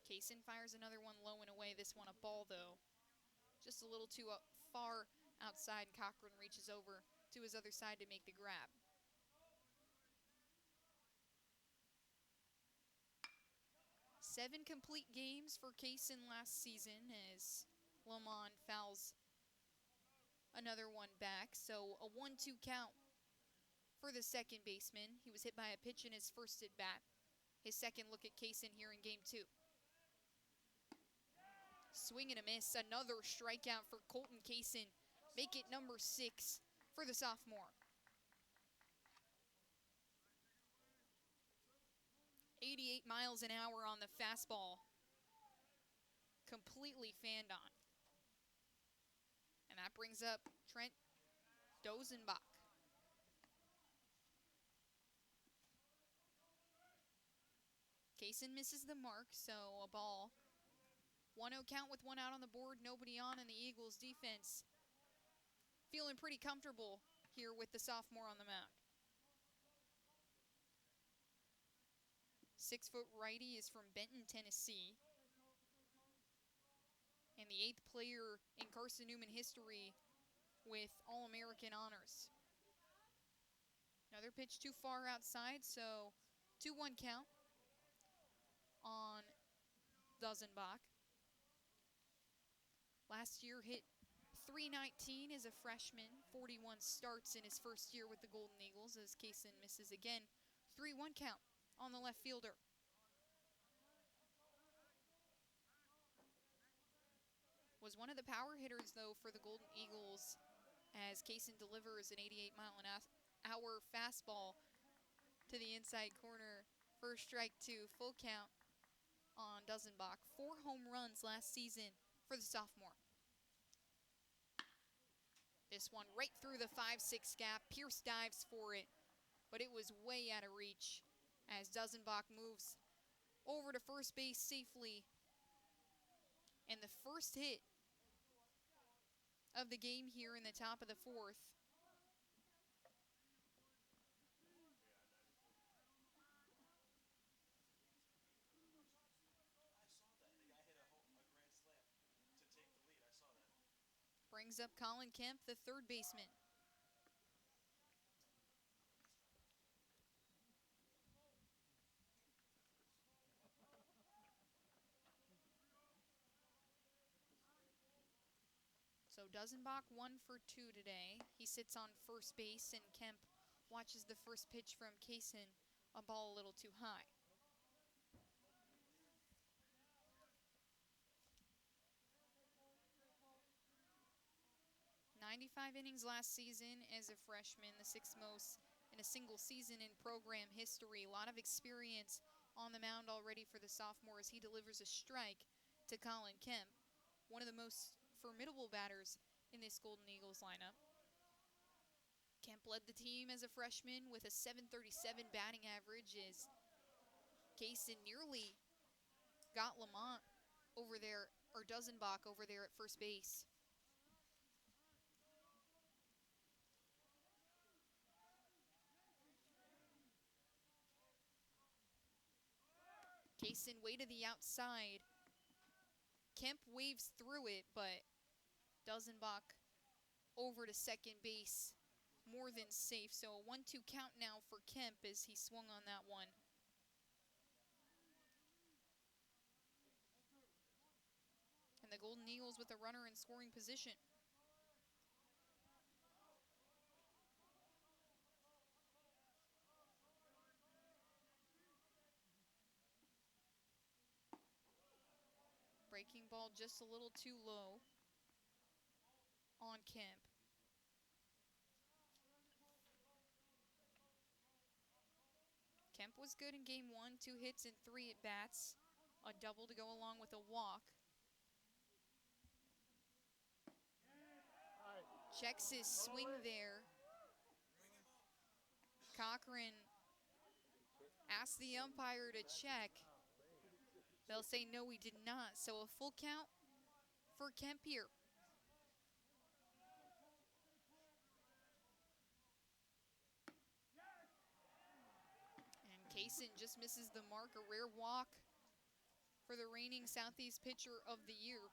Kaysen fires another one low and away. This one a ball, though. Just a little too far outside. Cochran reaches over to his other side to make the grab. 7 complete games for Kaysen last season as Lamond fouls another one back. So a 1-2 count for the second baseman. He was hit by a pitch in his first at bat. His second look at Kaysen here in game 2. Swing and a miss. Another strikeout for Colton Kaysen. Make it number 6 for the sophomore. 88 miles an hour on the fastball. Completely fanned on. And that brings up Trent Dozenbach. Kaysen misses the mark, so a ball. 1-0 count with 1 out on the board, nobody on, and the Eagles defense feeling pretty comfortable here with the sophomore on the mound. 6-foot righty is from Benton, Tennessee. And the 8th player in Carson-Newman history with All-American honors. Another pitch too far outside, so 2-1 count on Dozenbach. Last year hit .319 as a freshman, 41 starts in his first year with the Golden Eagles as Kaysen misses again. 3-1 count on the left fielder. Was one of the power hitters, though, for the Golden Eagles as Kaysen delivers an 88-mile-an-hour fastball to the inside corner. First strike 2, full count on Dozenbach. 4 home runs last season for the sophomore. This one right through the 5-6 gap. Pierce dives for it, but it was way out of reach as Dozenbach moves over to first base safely And the first hit of the game here in the top of the fourth. Brings up Colin Kemp, the third baseman. So Dusenbach 1 for 2 today. He sits on first base, and Kemp watches the first pitch from Kaysen, a ball a little too high. "95 innings last season as a freshman, the sixth most in a single season in program history. A lot of experience on the mound already for the sophomore as he delivers a strike to Colin Kemp, one of the most formidable batters in this Golden Eagles lineup. Kemp led the team as a freshman with a .737 batting average as Kaysen nearly got Lamont over there, or Dusenbach over there at first base. Kaysen way to the outside. Kemp waves through it, but Dusenbach over to second base, more than safe. So a 1-2 count now for Kemp as he swung on that one. And the Golden Eagles with a runner in scoring position. Breaking ball just a little too low on Kemp. Kemp was good in game 1, 2 hits and 3 at-bats. A double to go along with a walk. Checks his swing there. Cochran asked the umpire to check. They'll say no, he did not. So a full count for Kemp here. And Kaysen just misses the mark, a rare walk for the reigning Southeast pitcher of the year.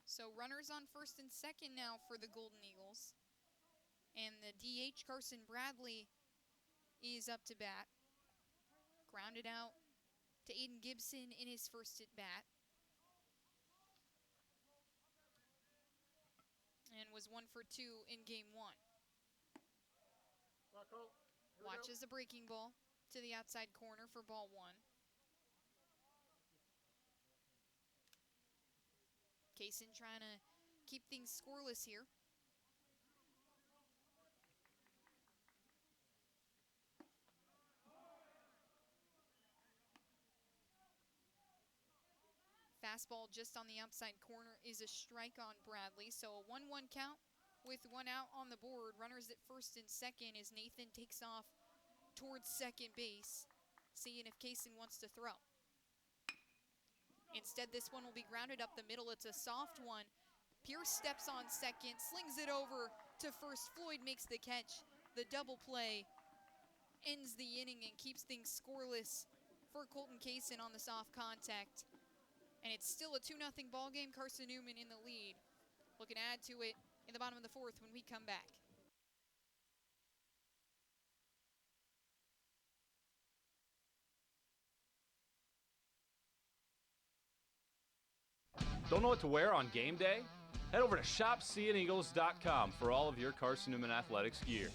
So runners on first and second now for the Golden Eagles. And the DH, Carson Bradley, is up to bat. Grounded out to Aiden Gibson in his first at-bat. And was 1 for 2 in game 1. Watches a breaking ball to the outside corner for ball 1. Kaysen trying to keep things scoreless here. Fastball just on the outside corner is a strike on Bradley. So a 1-1 count with 1 out on the board. Runners at first and second as Nathan takes off towards second base, seeing if Kaysen wants to throw. Instead, this one will be grounded up the middle. It's a soft one. Pierce steps on second, slings it over to first. Floyd makes the catch. The double play ends the inning and keeps things scoreless for Colton Kaysen on the soft contact. And it's still a 2-0 ball game. Carson-Newman in the lead. Looking to add to it in the bottom of the fourth when we come back. Don't know what to wear on game day? Head over to shopseeandeagles.com for all of your Carson-Newman Athletics gear.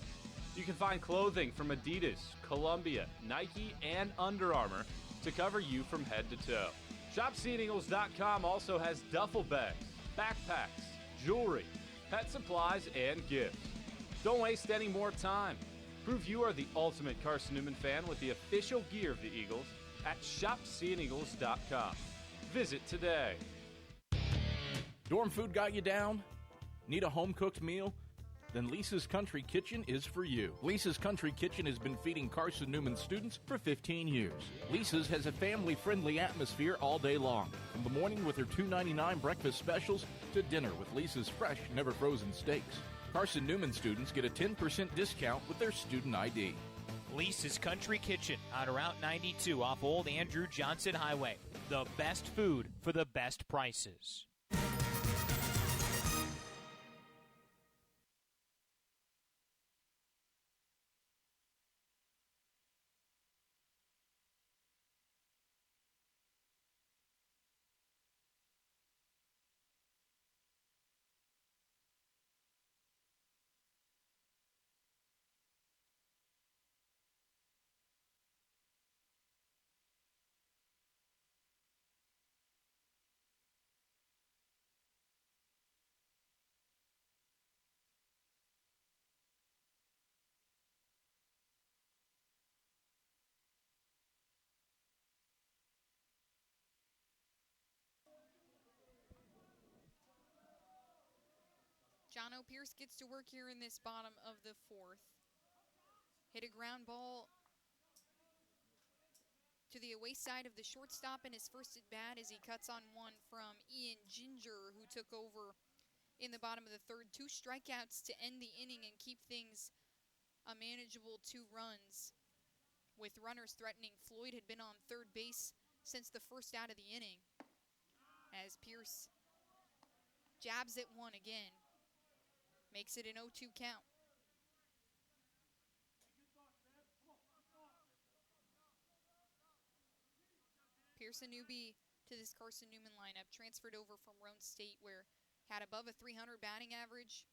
You can find clothing from Adidas, Columbia, Nike, and Under Armour to cover you from head to toe. ShopSeeAndEagles.com also has duffel bags, backpacks, jewelry, pet supplies, and gifts. Don't waste any more time. Prove you are the ultimate Carson-Newman fan with the official gear of the Eagles at ShopSeeAndEagles.com. Visit today. Dorm food got you down? Need a home-cooked meal? then Lisa's Country Kitchen is for you. Lisa's Country Kitchen has been feeding Carson-Newman students for 15 years. Lisa's has a family-friendly atmosphere all day long, from the morning with their $2.99 breakfast specials to dinner with Lisa's fresh, never-frozen steaks. Carson-Newman students get a 10% discount with their student ID. Lisa's Country Kitchen on Route 92 off Old Andrew Johnson Highway. The best food for the best prices. John O'Pierce gets to work here in this bottom of the fourth. Hit a ground ball to the away side of the shortstop in his first at bat as he cuts on one from Ian Ginger, who took over in the bottom of the third. 2 strikeouts to end the inning and keep things a manageable 2 runs. With runners threatening, Floyd had been on third base since the first out of the inning, as Pierce jabs at one again. Makes it an 0-2 count. Pierce, a newbie to this Carson-Newman lineup, transferred over from Roane State, where had above a 300 batting average.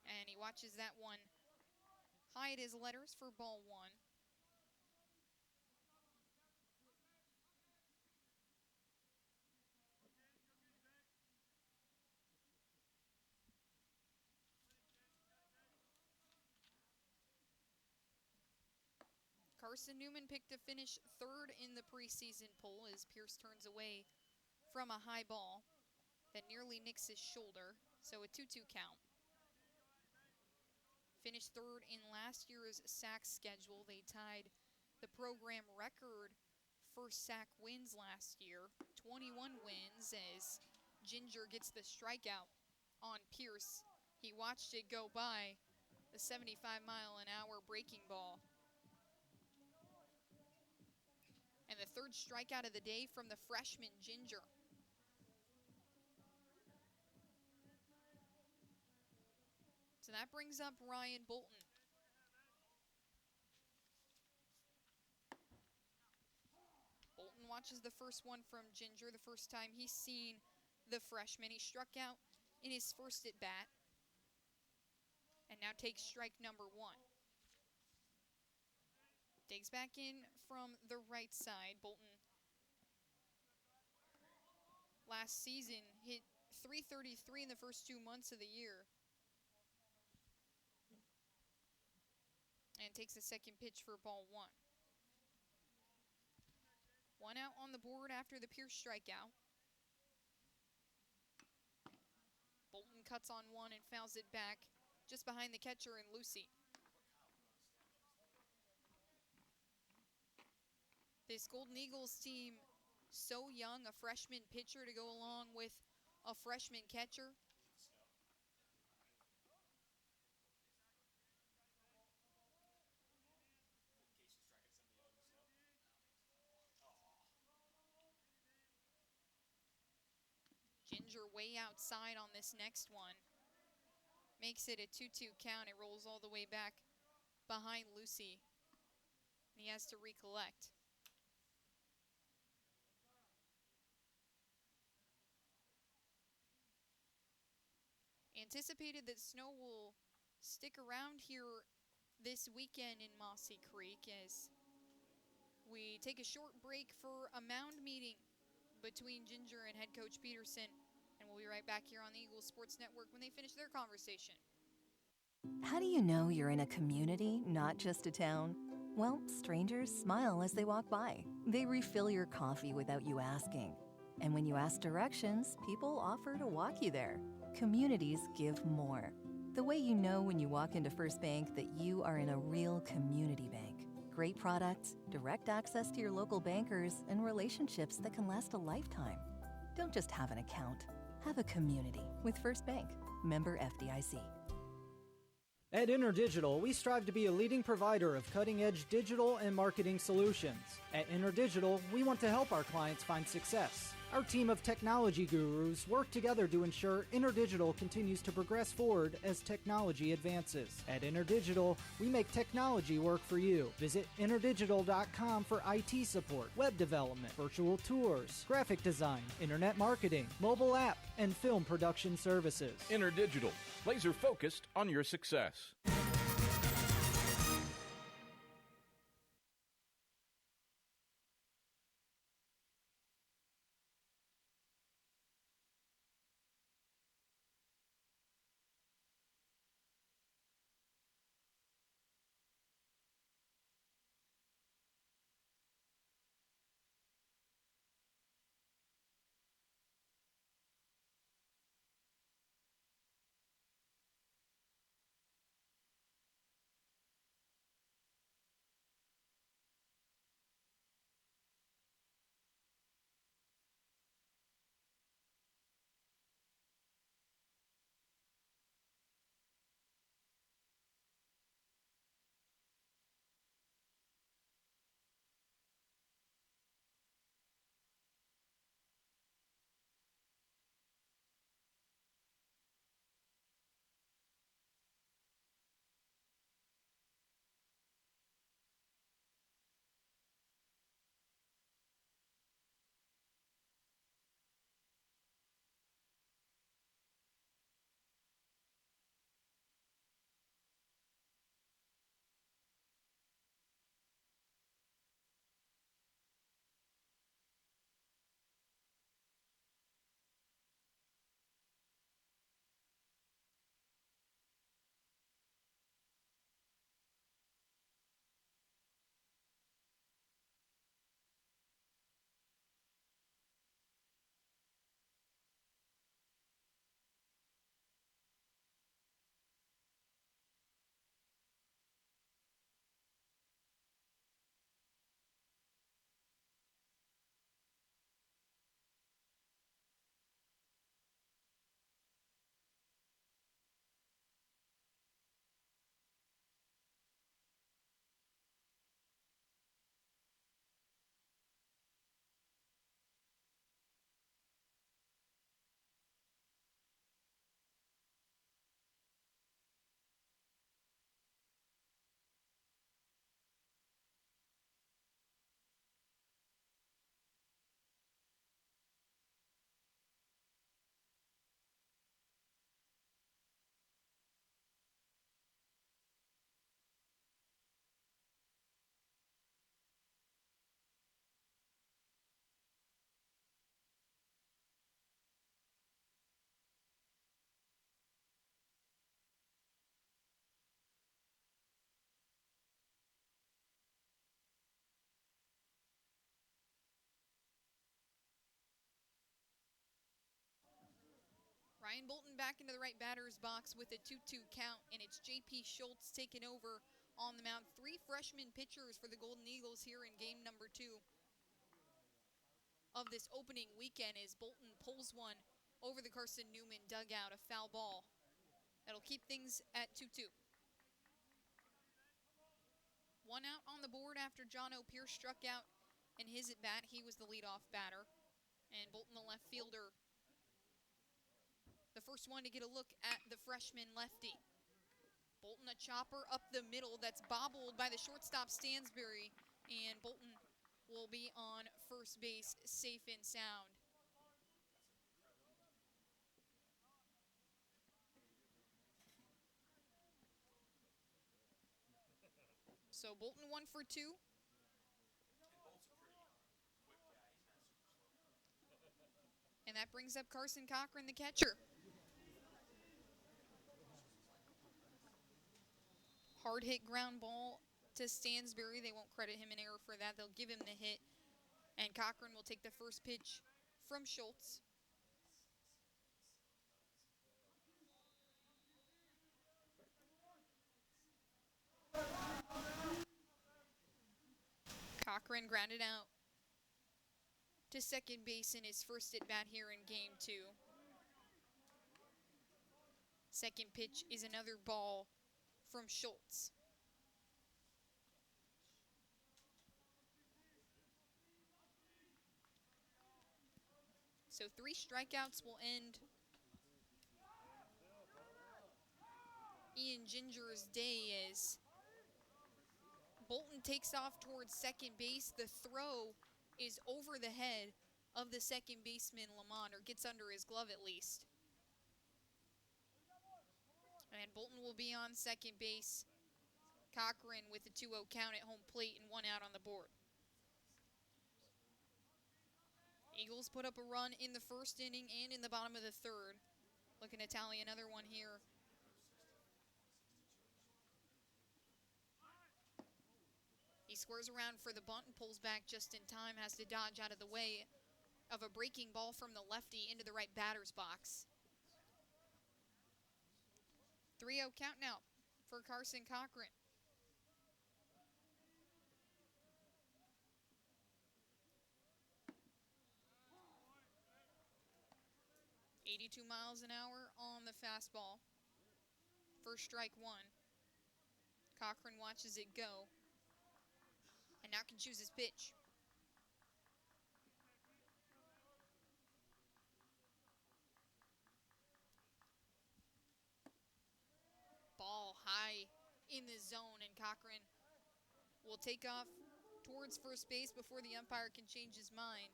And he watches that one hide his letters for ball 1. Carson-Newman picked to finish 3rd in the preseason poll as Pierce turns away from a high ball that nearly nicks his shoulder, so a 2-2 count. Finished 3rd in last year's sack schedule. They tied the program record for sack wins last year, 21 wins, as Ginger gets the strikeout on Pierce. He watched it go by, the 75-mile-an-hour breaking ball. And the 3rd strikeout of the day from the freshman, Ginger. So that brings up Ryan Bolton. Bolton watches the first one from Ginger, the first time he's seen the freshman. He struck out in his first at bat and now takes strike number 1. Digs back in from the right side. Bolton last season hit .333 in the first 2 months of the year. And takes the second pitch for ball 1. 1 out on the board after the Pierce strikeout. Bolton cuts on one and fouls it back just behind the catcher and Lucy. This Golden Eagles team, so young, a freshman pitcher to go along with a freshman catcher. Ginger way outside on this next one. Makes it a 2-2 count. It rolls all the way back behind Lucy. And he has to recollect. Anticipated that snow will stick around here this weekend in Mossy Creek as we take a short break for a mound meeting between Ginger and head coach Peterson, and we'll be right back here on the Eagles Sports Network when they finish their conversation. How do you know you're in a community, not just a town? Well, strangers smile as they walk by. They refill your coffee without you asking. And when you ask directions, people offer to walk you there. Communities give more. The way you know when you walk into First Bank that you are in a real community bank. Great products, direct access to your local bankers, and relationships that can last a lifetime. Don't just have an account, have a community with First Bank. Member FDIC. At InterDigital, we strive to be a leading provider of cutting-edge digital and marketing solutions. At InterDigital, we want to help our clients find success. Our team of technology gurus work together to ensure InterDigital continues to progress forward as technology advances. At InterDigital, we make technology work for you. Visit interdigital.com for IT support, web development, virtual tours, graphic design, internet marketing, mobile app, and film production services. InterDigital, laser focused on your success. Ryan Bolton back into the right batter's box with a 2-2 count, and it's J.P. Schultz taking over on the mound. 3 freshman pitchers for the Golden Eagles here in game number 2 of this opening weekend as Bolton pulls one over the Carson-Newman dugout, a foul ball. That'll keep things at 2-2. 1 out on the board after John O'Pierce struck out in his at-bat. He was the leadoff batter, and Bolton, the left fielder, the first one to get a look at the freshman lefty. Bolton, a chopper up the middle that's bobbled by the shortstop Stansbury, and Bolton will be on first base safe and sound. So Bolton 1 for 2. And that brings up Carson Cochran, the catcher. Hard hit ground ball to Stansbury. They won't credit him an error for that. They'll give him the hit. And Cochran will take the first pitch from Schultz. Cochran grounded out to second base in his first at-bat here in game 2. Second pitch is another ball from Schultz. So 3 strikeouts will end Ian Ginger's day as Bolton takes off towards second base. The throw is over the head of the second baseman, Lamont, or gets under his glove at least. And Bolton will be on second base. Cochran with a 2-0 count at home plate and 1 out on the board. Eagles put up a run in the first inning and in the bottom of the third. Looking to tally another one here. He squares around for the bunt and pulls back just in time. Has to dodge out of the way of a breaking ball from the lefty into the right batter's box. 3-0 count now for Carson Cochran. .82 miles an hour on the fastball. First strike 1. Cochran watches it go. And now can choose his pitch. Ball high in the zone, and Cochran will take off towards first base before the umpire can change his mind.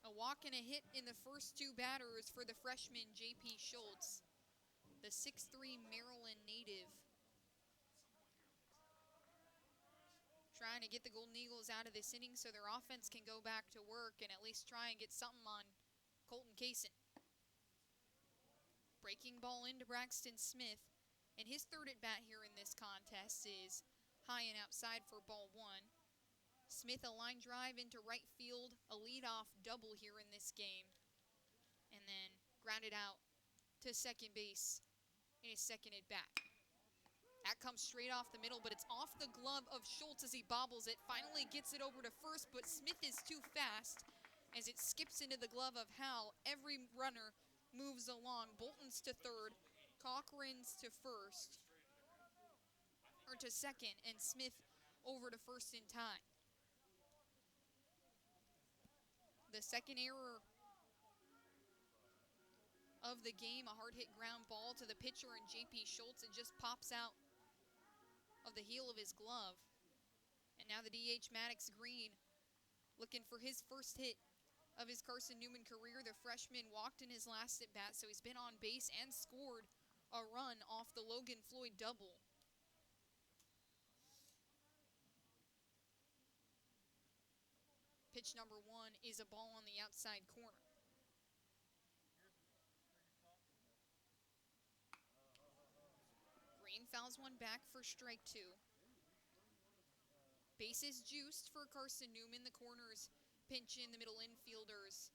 A walk and a hit in the first 2 batters for the freshman J.P. Schultz, the 6'3" Maryland native. Trying to get the Golden Eagles out of this inning so their offense can go back to work and at least try and get something on Colton Kaysen. Breaking ball into Braxton Smith, and his third at-bat here in this contest is high and outside for ball 1. Smith a line drive into right field, a leadoff double here in this game, and then grounded out to second base in his second at-bat. That comes straight off the middle, but it's off the glove of Schultz as he bobbles it. Finally gets it over to first, but Smith is too fast as it skips into the glove of Howell. Every runner moves along. Bolton's to third, Cochran's to first, or to second, and Smith over to first in time. The second error of the game, a hard hit ground ball to the pitcher and J.P. Schultz. It just pops out of the heel of his glove. And now the DH Maddox Green looking for his first hit of his Carson-Newman career. The freshman walked in his last at-bat, so he's been on base and scored a run off the Logan Floyd double. Pitch number 1 is a ball on the outside corner. Green fouls one back for strike 2. Bases juiced for Carson-Newman. The corners pinch in, the middle infielders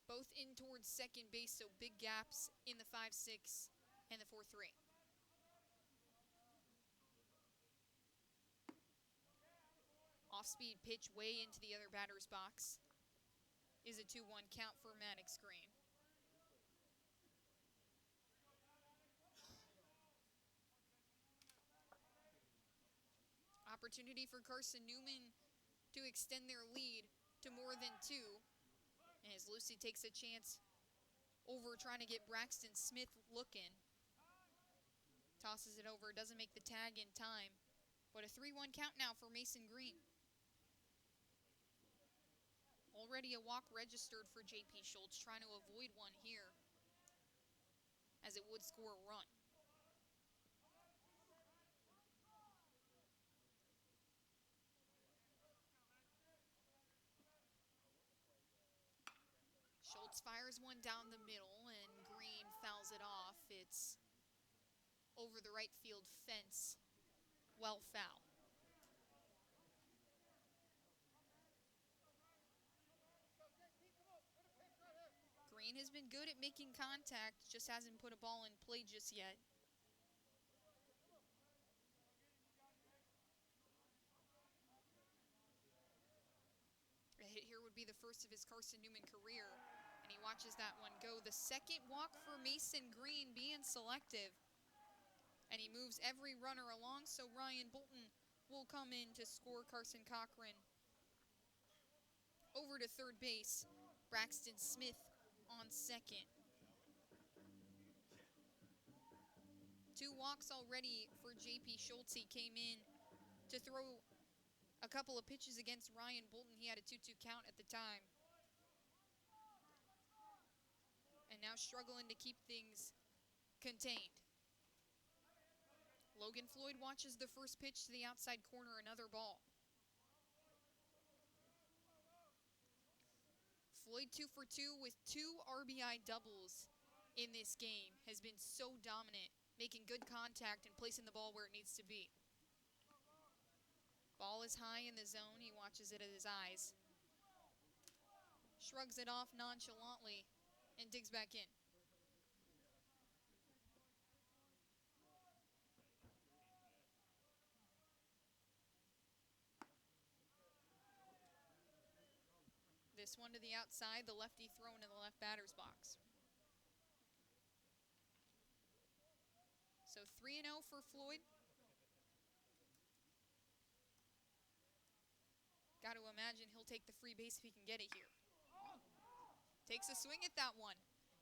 both in towards second base, so big gaps in the 5-6 and the 4-3. Off-speed pitch way into the other batter's box is a 2-1 count for Maddox Green. Opportunity for Carson-Newman to extend their lead to more than 2. As Lucy takes a chance over trying to get Braxton Smith looking. Tosses it over, doesn't make the tag in time. But a 3-1 count now for Mason Green. Already a walk registered for J.P. Schultz, trying to avoid one here, as it would score a run. Schultz fires one down the middle, and Green fouls it off. It's over the right field fence. Well foul. Green has been good at making contact, just hasn't put a ball in play just yet. be the first of his Carson-Newman career, and he watches that one go. The second walk for Mason Green being selective, and he moves every runner along, so Ryan Bolton will come in to score Carson Cochran. Over to third base, Braxton Smith on second. 2 walks already for J.P. Schultz. He came in to throw a couple of pitches against Ryan Bolton. He had a 2-2 count at the time. And now struggling to keep things contained. Logan Floyd watches the first pitch to the outside corner, another ball. Floyd 2 for 2 with 2 RBI doubles in this game. Has been so dominant, making good contact and placing the ball where it needs to be. Ball is high in the zone. He watches it at his eyes. Shrugs it off nonchalantly and digs back in. This one to the outside, the lefty thrown in the left batter's box. So 3-0 for Floyd. Got to imagine he'll take the free base if he can get it here. Takes a swing at that one.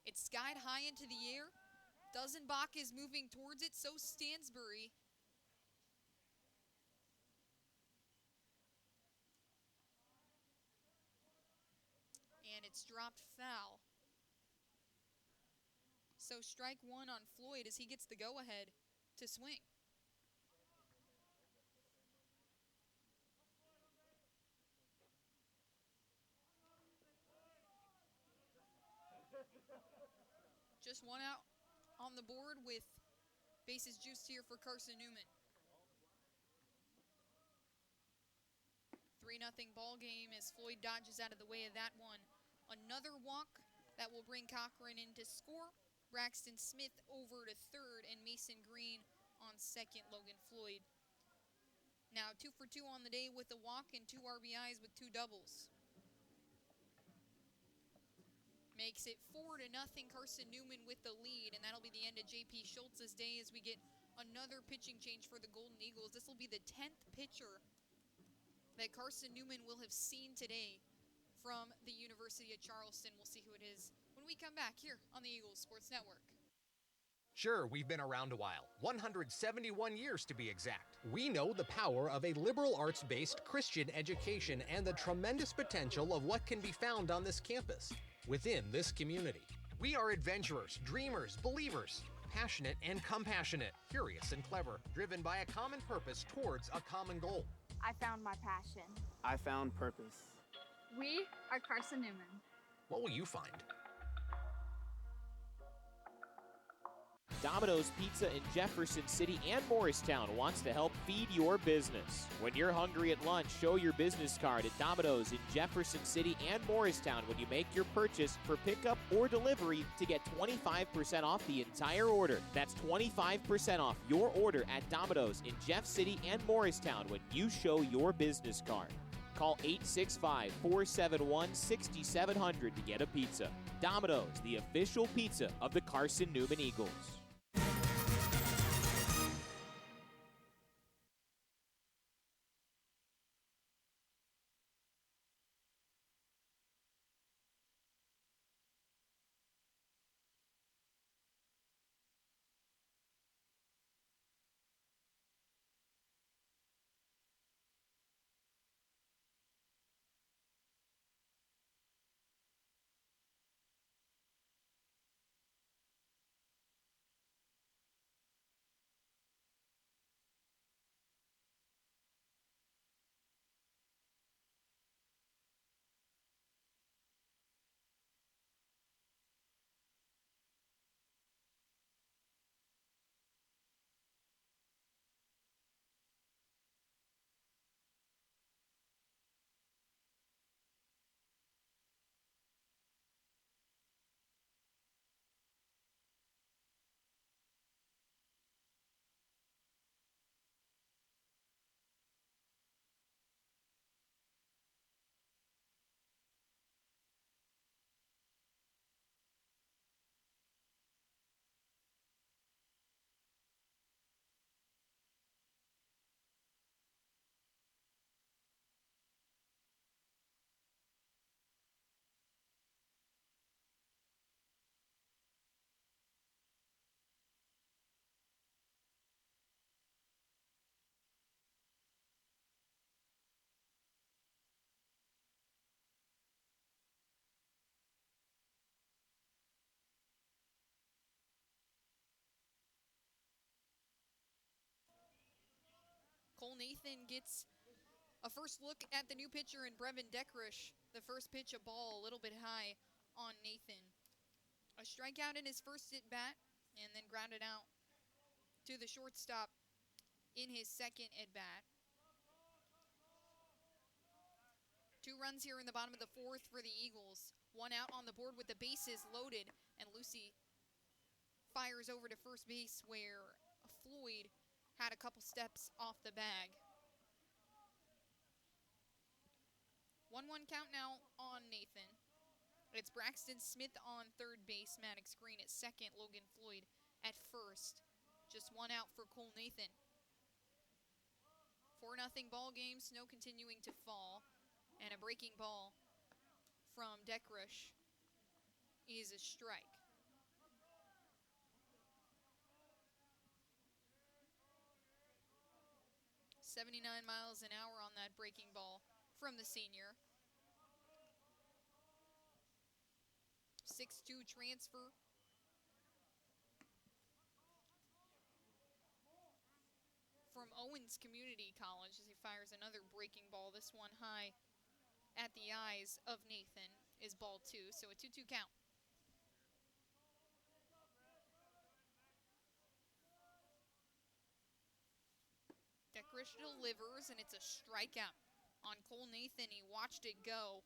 It's skied high into the air. Dusenbach is moving towards it, so Stansbury. And it's dropped foul. So strike 1 on Floyd as he gets the go-ahead to swing. Just 1 out on the board with bases juiced here for Carson-Newman. 3-0 ball game as Floyd dodges out of the way of that one. Another walk that will bring Cochran in to score. Braxton Smith over to third, and Mason Green on second. Logan Floyd now 2 for 2 on the day with a walk and 2 RBIs with 2 doubles. Makes it 4-0. Carson-Newman with the lead, and that'll be the end of J.P. Schultz's day as we get another pitching change for the Golden Eagles. This will be the 10th pitcher that Carson-Newman will have seen today from the University of Charleston. We'll see who it is when we come back here on the Eagles Sports Network. Sure, we've been around a while, 171 years to be exact. We know the power of a liberal arts-based Christian education and the tremendous potential of what can be found on this campus, within this community. We are adventurers, dreamers, believers, passionate and compassionate, curious and clever, driven by a common purpose towards a common goal. I found my passion. I found purpose. We are Carson-Newman. What will you find? Domino's Pizza in Jefferson City and Morristown wants to help feed your business. When you're hungry at lunch, show your business card at Domino's in Jefferson City and Morristown when you make your purchase for pickup or delivery to get 25% off the entire order. That's 25% off your order at Domino's in Jeff City and Morristown when you show your business card. Call 865-471-6700 to get a pizza. Domino's, the official pizza of the Carson-Newman Eagles. Nathan gets a first look at the new pitcher in Brevin Deckrush. The first pitch, a ball a little bit high on Nathan. A strikeout in his first at-bat, and then grounded out to the shortstop in his second at-bat. 2 runs here in the bottom of the 4th for the Eagles. 1 out on the board with the bases loaded, and Lucy fires over to first base where Floyd had a couple steps off the bag. 1-1 count now on Nathan. It's Braxton Smith on third base, Maddox Green at second, Logan Floyd at first. Just 1 out for Cole Nathan. 4-0 ball game, snow continuing to fall, and a breaking ball from Deckrush is a strike. .79 miles an hour on that breaking ball from the senior. 6'2" transfer. From Owens Community College as he fires another breaking ball. This one high at the eyes of Nathan is ball 2, so a 2-2 count. Deckrush delivers, and it's a strikeout on Cole Nathan. He watched it go.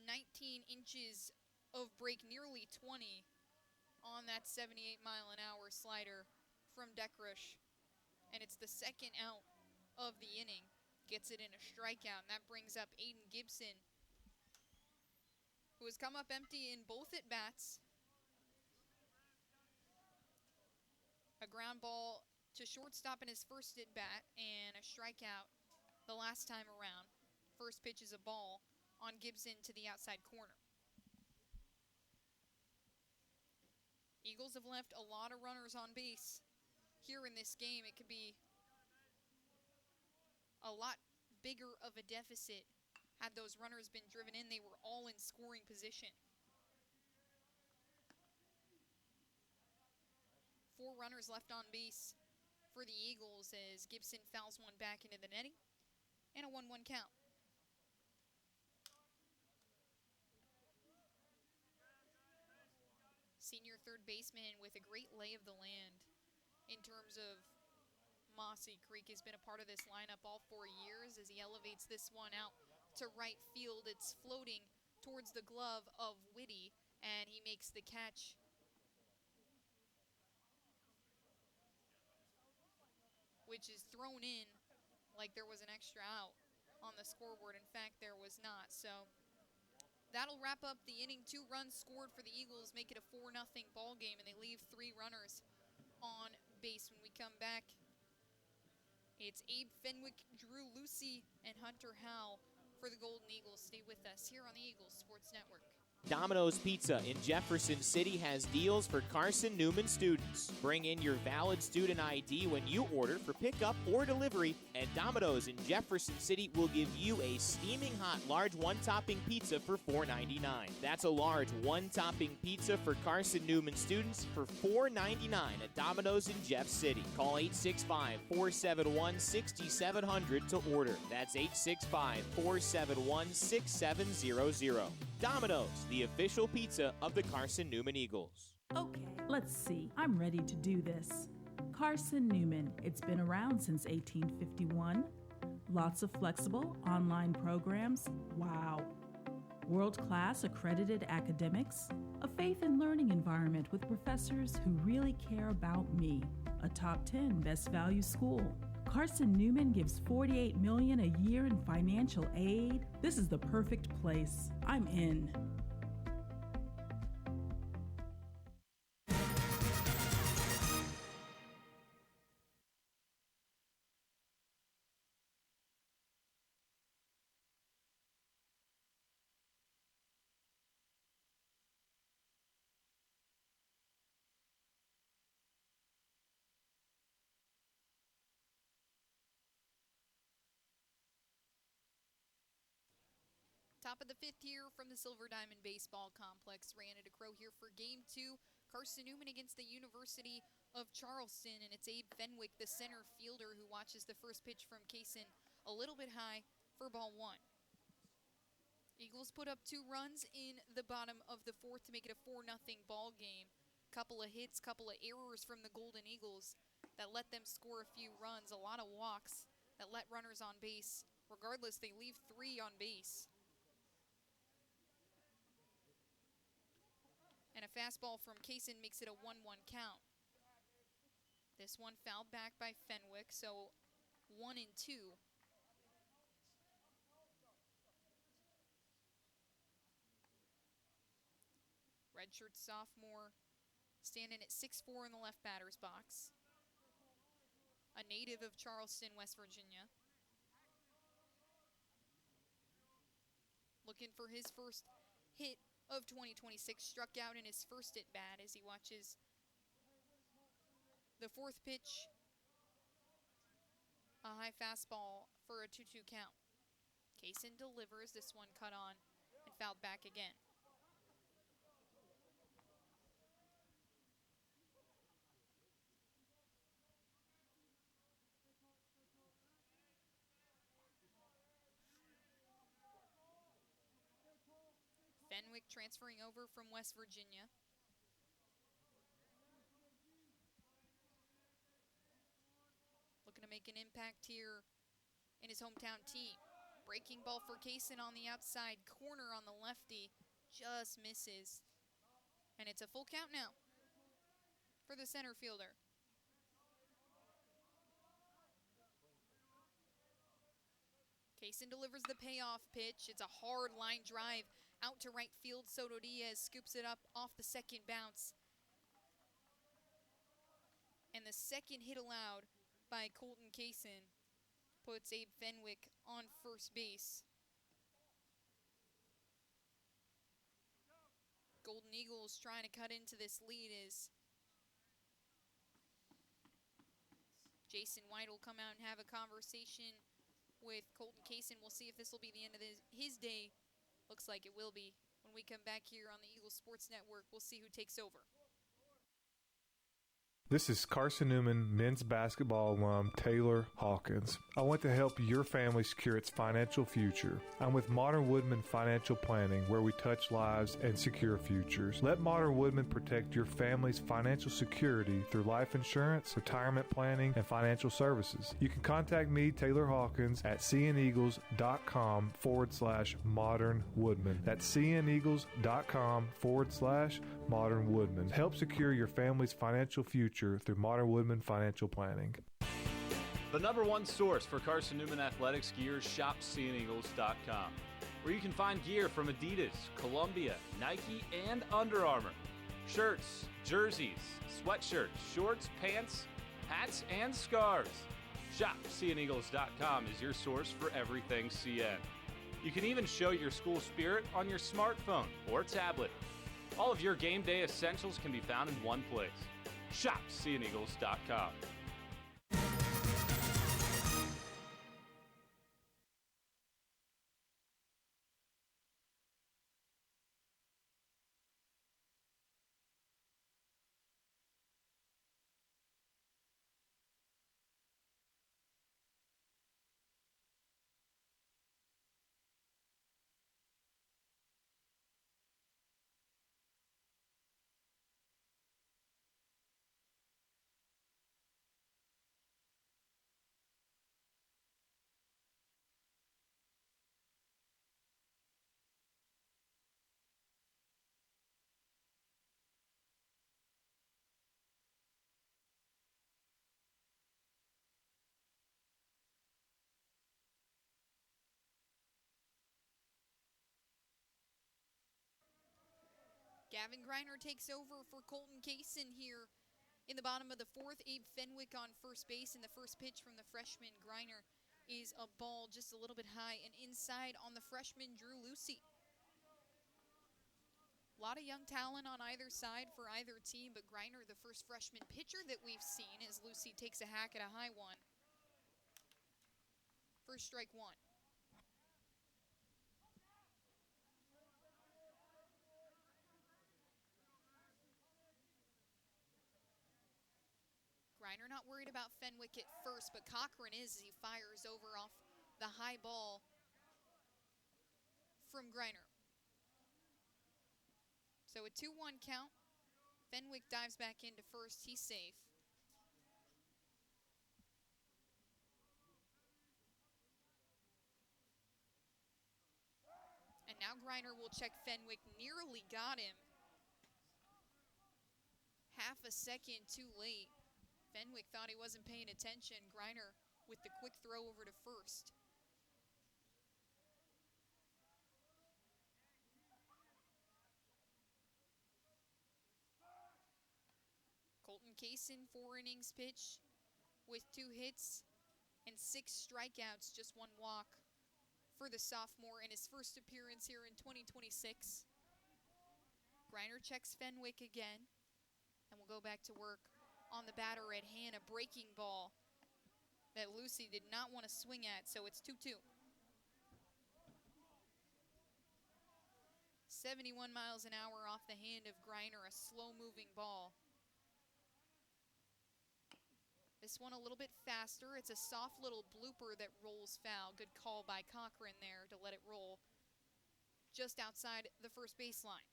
19 inches of break, nearly 20 on that 78-mile-an-hour slider from Deckrush. And it's the second out of the inning. Gets it in a strikeout, and that brings up Aiden Gibson, who has come up empty in both at-bats. A ground ball to shortstop in his first at-bat, and a strikeout the last time around. First pitch is a ball on Gibson to the outside corner. Eagles have left a lot of runners on base here in this game. It could be a lot bigger of a deficit had those runners been driven in. They were all in scoring position. 4 runners left on base for the Eagles as Gibson fouls one back into the netting, and a 1-1 count. Senior third baseman with a great lay of the land in terms of Mossy Creek has been a part of this lineup all 4 years as he elevates this one out to right field. It's floating towards the glove of Whitty, and he makes the catch. Which is thrown in like there was an extra out on the scoreboard. In fact, there was not. So that'll wrap up the inning. 2 runs scored for the Eagles, make it a 4-0 ball game, and they leave 3 runners on base. When we come back, it's Abe Fenwick, Drew Lucy, and Hunter Howell for the Golden Eagles. Stay with us here on the Eagles Sports Network. Domino's Pizza in Jefferson City has deals for Carson-Newman students. Bring in your valid student ID when you order for pickup or delivery, and Domino's in Jefferson City will give you a steaming hot large one-topping pizza for $4.99. That's a large one-topping pizza for Carson-Newman students for $4.99 at Domino's in Jeff City. Call 865-471-6700 to order. That's 865-471-6700. Domino's, the official pizza of the Carson-Newman Eagles. Okay, let's see. I'm ready to do this. Carson-Newman. It's been around since 1851. Lots of flexible online programs. Wow. World-class accredited academics. A faith and learning environment with professors who really care about me. A top 10 best value school. Carson-Newman gives $48 million a year in financial aid. This is the perfect place. I'm in. Top of the 5th here from the Silver Diamond Baseball Complex. Rhiannon DeCrow here for Game 2 Carson-Newman against the University of Charleston, and it's Abe Fenwick, the center fielder, who watches the first pitch from Kaysen a little bit high for ball one. Eagles put up 2 runs in the bottom of the fourth to make it a 4-0 ball game. Couple of hits, couple of errors from the Golden Eagles that let them score a few runs. A lot of walks that let runners on base. Regardless, they leave 3 on base. And a fastball from Kaysen makes it a 1-1 count. This one fouled back by Fenwick, so 1-2. Redshirt sophomore standing at 6'4" in the left batter's box. A native of Charleston, West Virginia. Looking for his first hit of 2026, struck out in his first at bat as he watches the fourth pitch. A high fastball for a 2-2 count. Kaysen delivers, this one cut on and fouled back again. Fenwick transferring over from West Virginia. Looking to make an impact here in his hometown team. Breaking ball for Kaysen on the outside corner on the lefty. Just misses. And it's a full count now for the center fielder. Kaysen delivers the payoff pitch. It's a hard line drive out to right field. Soto Diaz scoops it up off the second bounce. And the second hit allowed by Colton Kaysen puts Abe Fenwick on first base. Golden Eagles trying to cut into this lead as Jason White will come out and have a conversation with Colton Kaysen. We'll see if this will be the end of his day. Looks like it will be. When we come back here on the Eagles Sports Network, we'll see who takes over. This is Carson-Newman men's basketball alum Taylor Hawkins. I want to help your family secure its financial future. I'm with Modern Woodman Financial Planning, where we touch lives and secure futures. Let Modern Woodman protect your family's financial security through life insurance, retirement planning, and financial services. You can contact me, Taylor Hawkins, at cneagles.com/Modern Woodman. That's cneagles.com/Modern Woodman. Help secure your family's financial future through Modern Woodman Financial Planning. The #1 source for Carson-Newman athletics gear is shopseeandeagles.com, where you can find gear from Adidas, Columbia, Nike, and Under Armour. Shirts, jerseys, sweatshirts, shorts, pants, hats, and scarves. Shopseeandeagles.com is your source for everything CN. You can even show your school spirit on your smartphone or tablet. All of your game day essentials can be found in one place. Shopseeandeagles.com. Gavin Greiner takes over for Colton Kaysen here in the bottom of the fourth. Abe Fenwick on first base, and the first pitch from the freshman Greiner is a ball just a little bit high and inside on the freshman Drew Lucy. A lot of young talent on either side for either team, but Greiner, the first freshman pitcher that we've seen, as Lucy takes a hack at a high one. First strike one. Griner not worried about Fenwick at first, but Cochran is as he fires over off the high ball from Griner. So a 2-1 count. Fenwick dives back into first. He's safe. And now Griner will check Fenwick. Nearly got him. Half a second too late. Fenwick thought he wasn't paying attention. Griner with the quick throw over to first. Colton Kaysen, 4 innings pitch with 2 hits and 6 strikeouts, just 1 walk for the sophomore in his first appearance here in 2026. Griner checks Fenwick again, and we'll go back to work on the batter at hand, a breaking ball that Lucy did not want to swing at, so it's 2-2. 71 miles an hour off the hand of Griner, a slow-moving ball. This one a little bit faster. It's a soft little blooper that rolls foul. Good call by Cochran there to let it roll just outside the first baseline.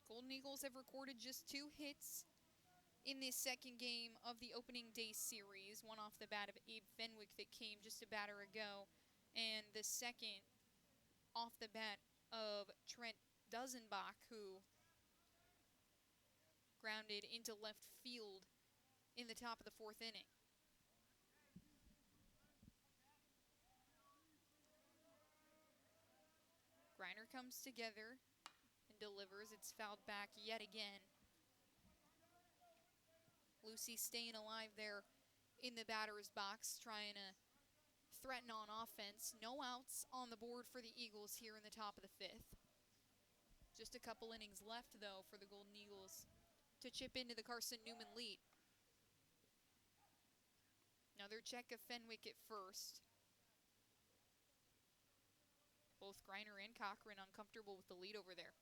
Golden Eagles have recorded just 2 hits in this second game of the opening day series. One off the bat of Abe Fenwick that came just a batter ago, and the second off the bat of Trent Dusenbach, who grounded into left field in the top of the 4th inning. Griner comes together and delivers. It's fouled back yet again. Lucy staying alive there in the batter's box, trying to threaten on offense. No outs on the board for the Eagles here in the top of the 5th. Just a couple innings left, though, for the Golden Eagles to chip into the Carson-Newman lead. Another check of Fenwick at first. Both Griner and Cochran uncomfortable with the lead over there.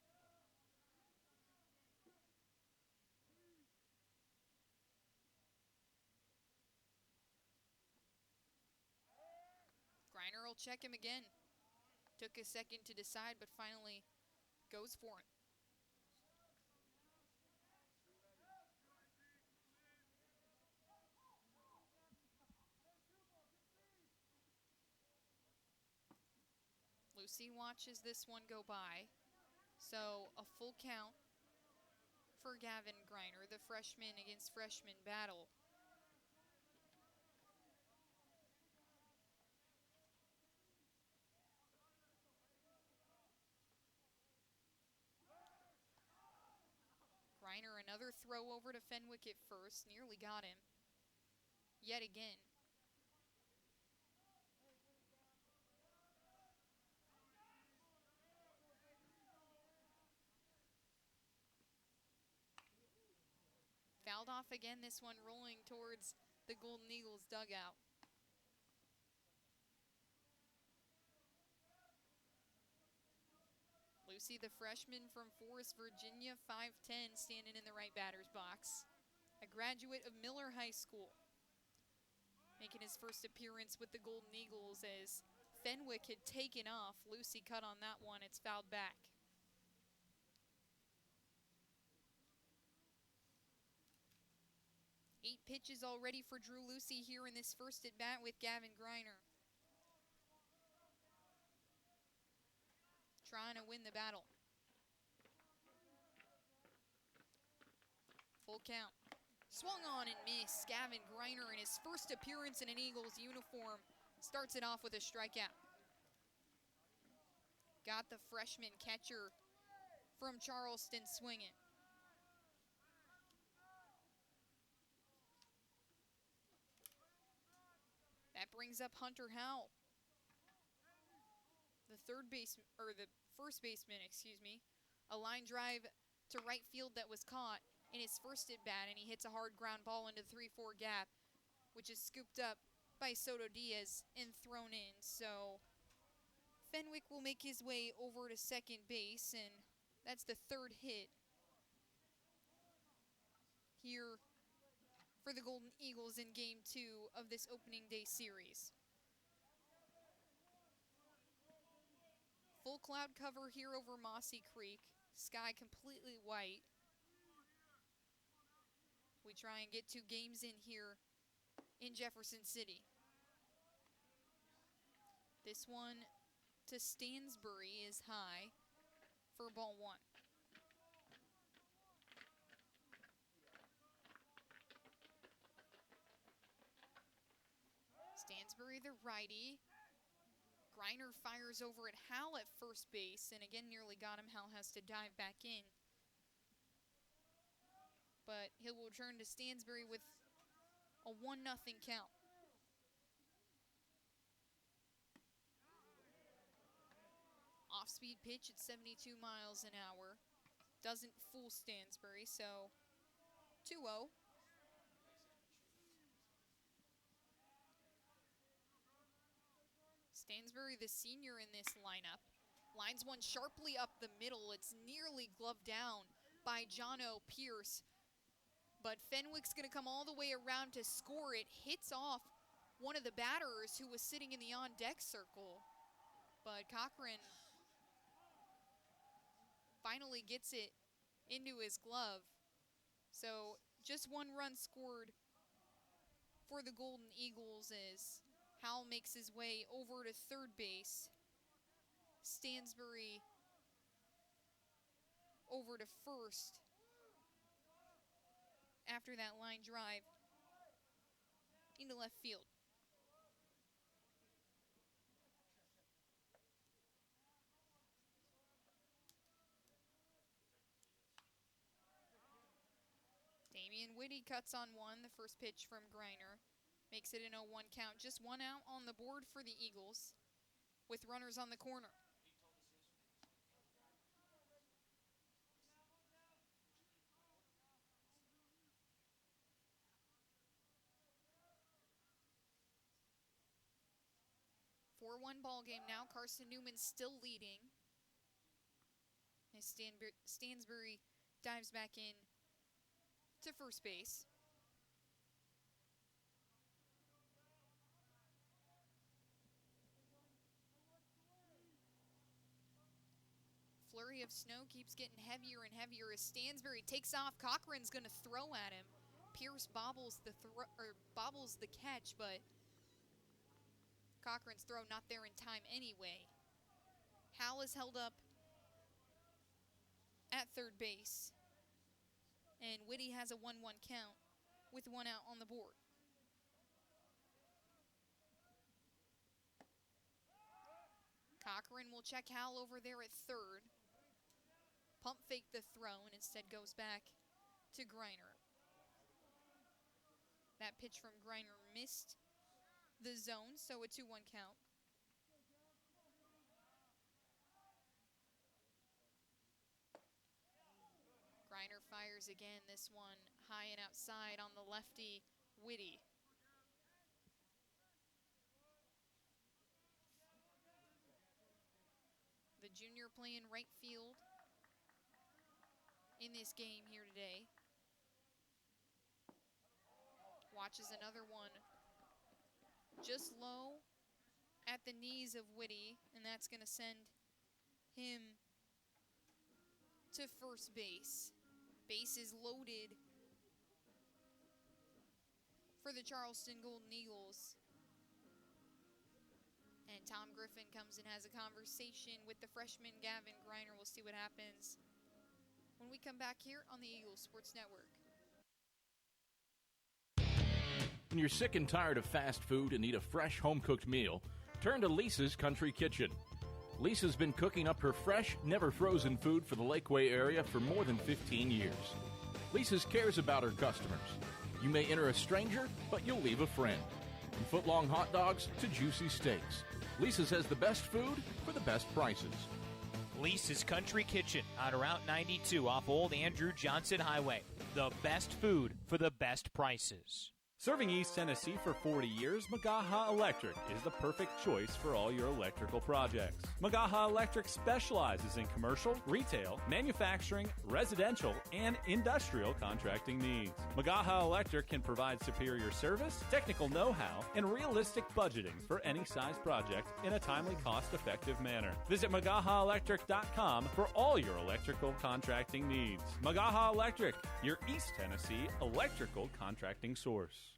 Griner will check him again. Took a second to decide, but finally goes for him. Lucy watches this one go by. So a full count for Gavin Griner, the freshman against freshman battle. Griner, another throw over to Fenwick at first, nearly got him yet again. Fouled off again, this one rolling towards the Golden Eagles dugout. Lucy, the freshman from Forest, Virginia, 5'10", standing in the right batter's box. A graduate of Miller High School. Making his first appearance with the Golden Eagles as Fenwick had taken off. Lucy cut on that one, it's fouled back. Eight pitches already for Drew Lucy here in this first at-bat with Gavin Griner. Trying to win the battle. Full count. Swung on and missed. Gavin Griner in his first appearance in an Eagles uniform starts it off with a strikeout. Got the freshman catcher from Charleston swinging. That brings up Hunter Howell. The first baseman, excuse me. A line drive to right field that was caught in his first at-bat, and he hits a hard ground ball into the 3-4 gap, which is scooped up by Soto Diaz and thrown in. So Fenwick will make his way over to second base, and that's the 3rd hit here for the Golden Eagles in Game 2 of this opening day series. Full cloud cover here over Mossy Creek. Sky completely white. We try and get 2 games in here in Jefferson City. This one to Stansbury is high for ball 1. Stansbury, the righty. Greiner fires over at Hal at first base, and again nearly got him. Hal has to dive back in. But he will return to Stansbury with a 1-0 count. Off-speed pitch at 72 miles an hour. Doesn't fool Stansbury, so 2-0. Stansbury, the senior in this lineup, lines one sharply up the middle. It's nearly gloved down by Jono Pierce. But Fenwick's going to come all the way around to score it. Hits off one of the batters who was sitting in the on-deck circle. But Cochran finally gets it into his glove. So just 1 run scored for the Golden Eagles as Howell makes his way over to third base. Stansbury over to first after that line drive into left field. Damian Whitty cuts on one. The first pitch from Greiner makes it an 0-1 count. Just 1 out on the board for the Eagles with runners on the corner. Four-1 ball game now. Carson-Newman still leading as Stansbury dives back in to first base. Flurry of snow keeps getting heavier and heavier as Stansbury takes off. Cochran's going to throw at him. Pierce bobbles the catch, but Cochran's throw not there in time anyway. Howell is held up at third base. And Whitty has a 1-1 count with 1 out on the board. Cochran will check Howell over there at third. Pump fake the throw and instead goes back to Greiner. That pitch from Greiner missed the zone, so a 2-1 count. Greiner fires again, this one high and outside on the lefty, Whitty. The junior playing right field in this game here today. Watches another one just low at the knees of Whitty, and that's going to send him to first base. Base is loaded for the Charleston Golden Eagles. And Tom Griffin comes and has a conversation with the freshman Gavin Greiner. We'll see what happens when we come back here on the Eagles Sports Network. When you're sick and tired of fast food and need a fresh home-cooked meal, turn to Lisa's Country Kitchen. Lisa's been cooking up her fresh, never-frozen food for the Lakeway area for more than 15 years. Lisa's cares about her customers. You may enter a stranger, but you'll leave a friend. From foot-long hot dogs to juicy steaks, Lisa's has the best food for the best prices. Lisa's Country Kitchen on Route 92 off Old Andrew Johnson Highway. The best food for the best prices. Serving East Tennessee for 40 years, Magaha Electric is the perfect choice for all your electrical projects. Magaha Electric specializes in commercial, retail, manufacturing, residential, and industrial contracting needs. Magaha Electric can provide superior service, technical know-how, and realistic budgeting for any size project in a timely, cost-effective manner. Visit MagahaElectric.com for all your electrical contracting needs. Magaha Electric, your East Tennessee electrical contracting source.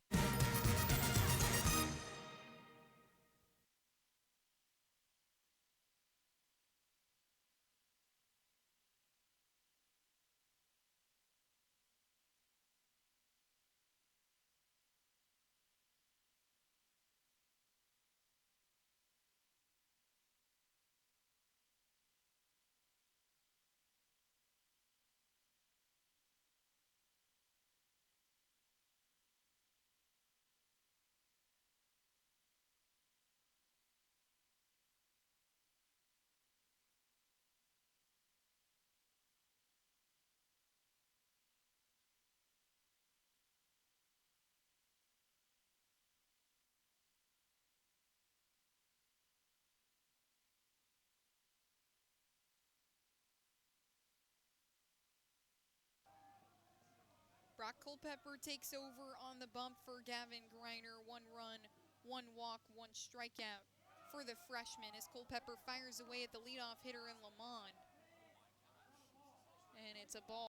Brock Culpepper takes over on the bump for Gavin Greiner. 1 run, 1 walk, 1 strikeout for the freshman as Culpepper fires away at the leadoff hitter in Lamont. And it's a ball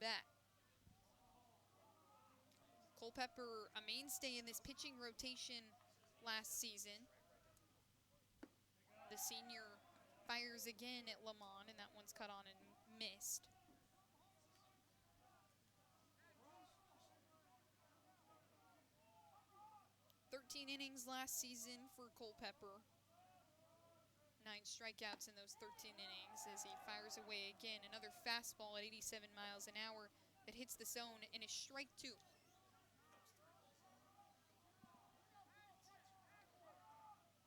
bat. Culpepper, a mainstay in this pitching rotation last season. The senior fires again at Lamont, and that one's cut on and missed. 13 innings last season for Culpepper. 9 strikeouts in those 13 innings as he fires away again. Another fastball at 87 miles an hour that hits the zone and is strike 2.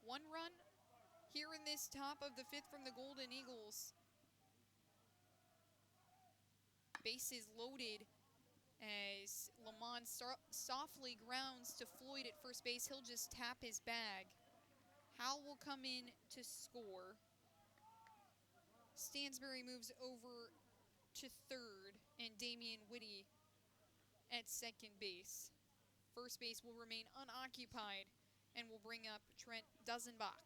One run here in this top of the 5th from the Golden Eagles. Bases loaded as Lamont softly grounds to Floyd at first base. He'll just tap his bag. Howell will come in to score. Stansbury moves over to third, and Damian Whitty at second base. First base will remain unoccupied and will bring up Trent Duzenbach.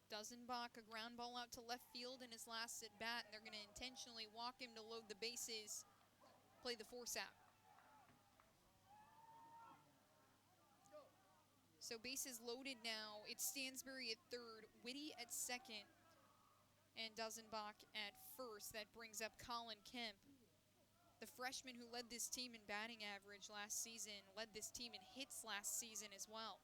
Duzenbach, a ground ball out to left field in his last at bat, and they're going to intentionally walk him to load the bases, play the force out. So bases loaded now. It's Stansbury at third, Whitty at second, and Duzenbach at first. That brings up Colin Kemp, the freshman who led this team in batting average last season, led this team in hits last season as well.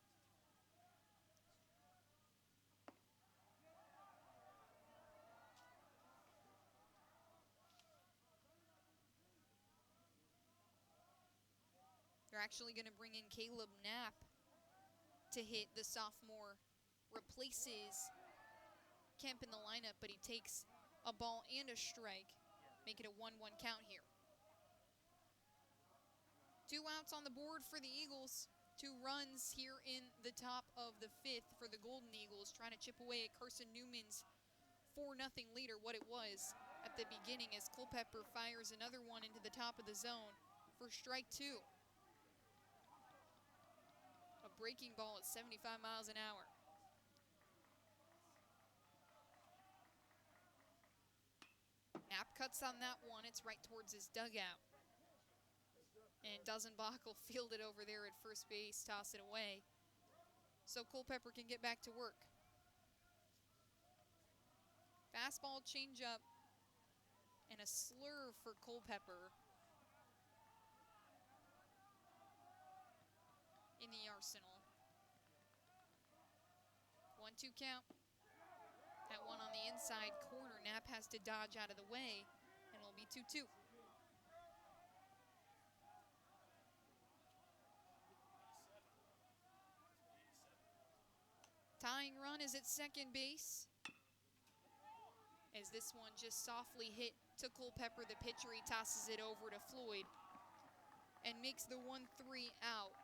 They're actually going to bring in Caleb Knapp to hit. The sophomore replaces Kemp in the lineup, but he takes a ball and a strike. Make it a 1-1 count here. 2 outs on the board for the Eagles. 2 runs here in the top of the 5th for the Golden Eagles, trying to chip away at Carson-Newman's 4-0 lead, or what it was at the beginning, as Culpepper fires another one into the top of the zone for strike 2. A breaking ball at 75 miles an hour. Knapp cuts on that one. It's right towards his dugout. And Duzenbach will field it over there at first base, toss it away, so Culpepper can get back to work. Fastball, changeup, and a slur for Culpepper in the arsenal. 1-2 count. That one on the inside corner. Knapp has to dodge out of the way, and it'll be 2-2. Tying run is at second base. As this one just softly hit to Culpepper, the pitcher. He tosses it over to Floyd and makes the 1-3 out.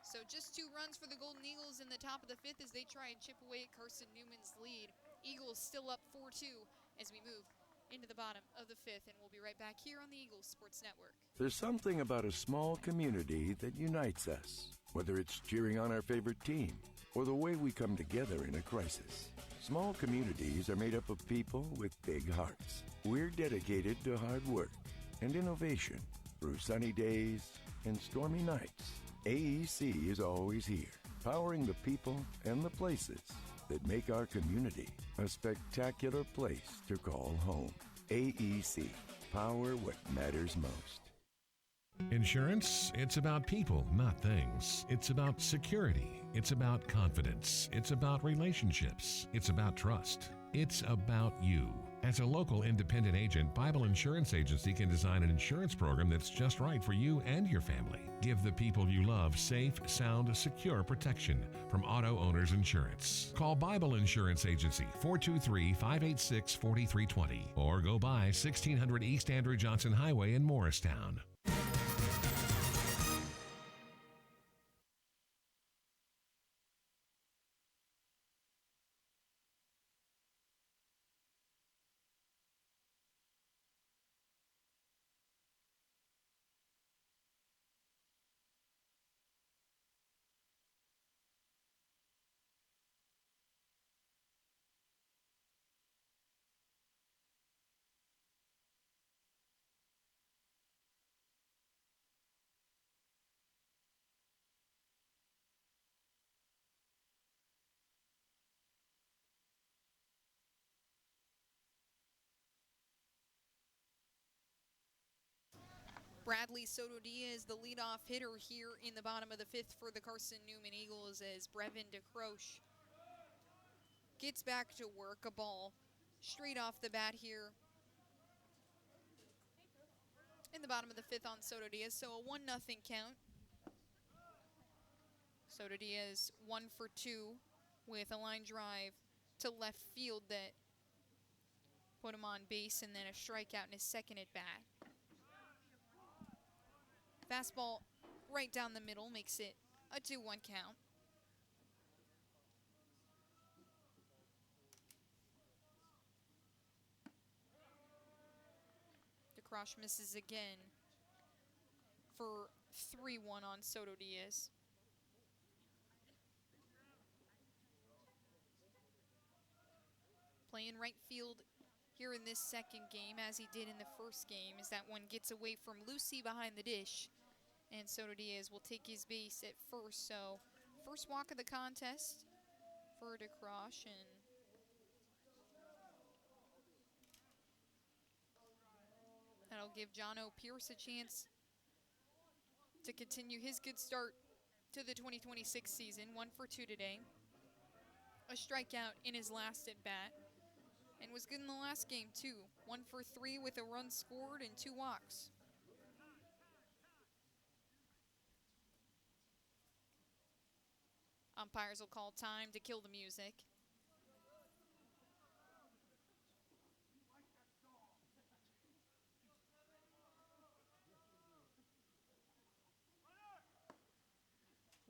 So just 2 runs for the Golden Eagles in the top of the 5th as they try and chip away at Carson-Newman's lead. Eagles still up 4-2 as we move into the bottom of the 5th, and we'll be right back here on the Eagles Sports Network. There's something about a small community that unites us, whether it's cheering on our favorite team or the way we come together in a crisis. Small communities are made up of people with big hearts. We're dedicated to hard work and innovation through sunny days and stormy nights. AEC is always here, powering the people and the places that make our community a spectacular place to call home. AEC, power what matters most. Insurance, it's about people, not things. It's about security. It's about confidence. It's about relationships. It's about trust. It's about you. As a local independent agent, Bible Insurance Agency can design an insurance program that's just right for you and your family. Give the people you love safe, sound, secure protection from Auto Owners Insurance. Call Bible Insurance Agency 423-586-4320 or go by 1600 East Andrew Johnson Highway in Morristown. Bradley Soto Diaz, the leadoff hitter here in the bottom of the 5th for the Carson-Newman Eagles, as Brevin DeCroche gets back to work. A ball straight off the bat here in the bottom of the 5th on Soto Diaz. So a 1-0 count. Soto Diaz 1 for 2 with a line drive to left field that put him on base, and then a strikeout in his second at bat. Fastball right down the middle makes it a 2-1 count. DeCroche misses again for 3-1 on Soto Diaz. Playing right field here in this second game, as he did in the first game, as that one gets away from Lucy behind the dish. And Soto Diaz will take his base at first. So first walk of the contest for DeCroche, and that'll give Jono Pierce a chance to continue his good start to the 2026 season. 1 for 2 today. A strikeout in his last at bat, and was good in the last game too. 1 for 3 with a run scored and 2 walks. Umpires will call time to kill the music.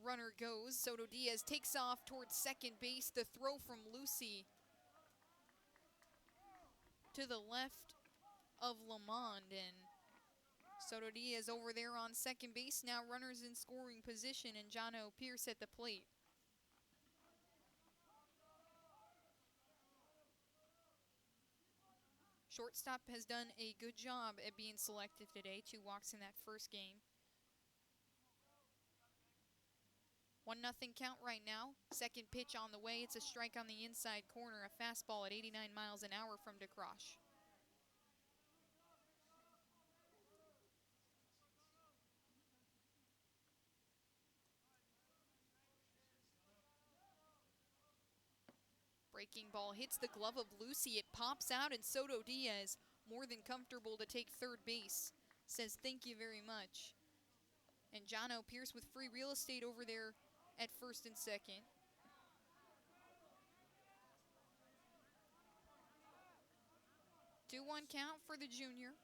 Runner goes. Soto Diaz takes off towards second base. The throw from Lucy to the left of Lamond, and Soto Diaz over there on second base. Now runners in scoring position, and Jono Pierce at the plate. Shortstop has done a good job at being selective today. 2 walks in that first game. 1-0 count right now. Second pitch on the way. It's a strike on the inside corner. A fastball at 89 miles an hour from DeCroche. Breaking ball hits the glove of Lucy. It pops out, and Soto Diaz, more than comfortable to take third base, says thank you very much. And Jono Pierce with free real estate over there at first and second. 2-1 count for the junior.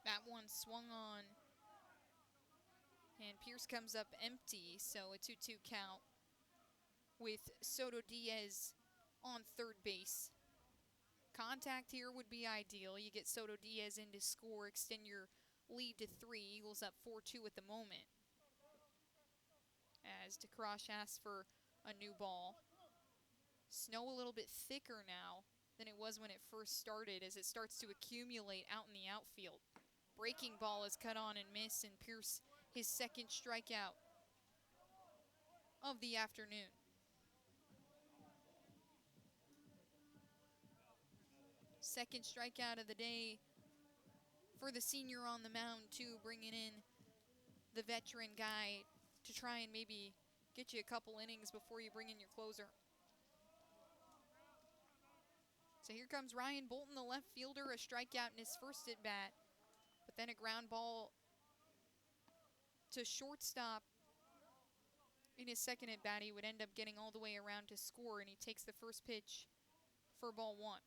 That one swung on. And Pierce comes up empty, so a 2-2 count with Soto Diaz on third base. Contact here would be ideal. You get Soto Diaz in to score, extend your lead to 3. Eagles up 4-2 at the moment. As DeCrosh asks for a new ball. Snow a little bit thicker now than it was when it first started as it starts to accumulate out in the outfield. Breaking ball is cut on and missed, and Pierce his second strikeout of the afternoon. Second strikeout of the day for the senior on the mound, too, bringing in the veteran guy to try and maybe get you a couple innings before you bring in your closer. So here comes Ryan Bolton, the left fielder, a strikeout in his first at-bat, but then a ground ball to shortstop in his second at-bat. He would end up getting all the way around to score, and he takes the first pitch for ball 1.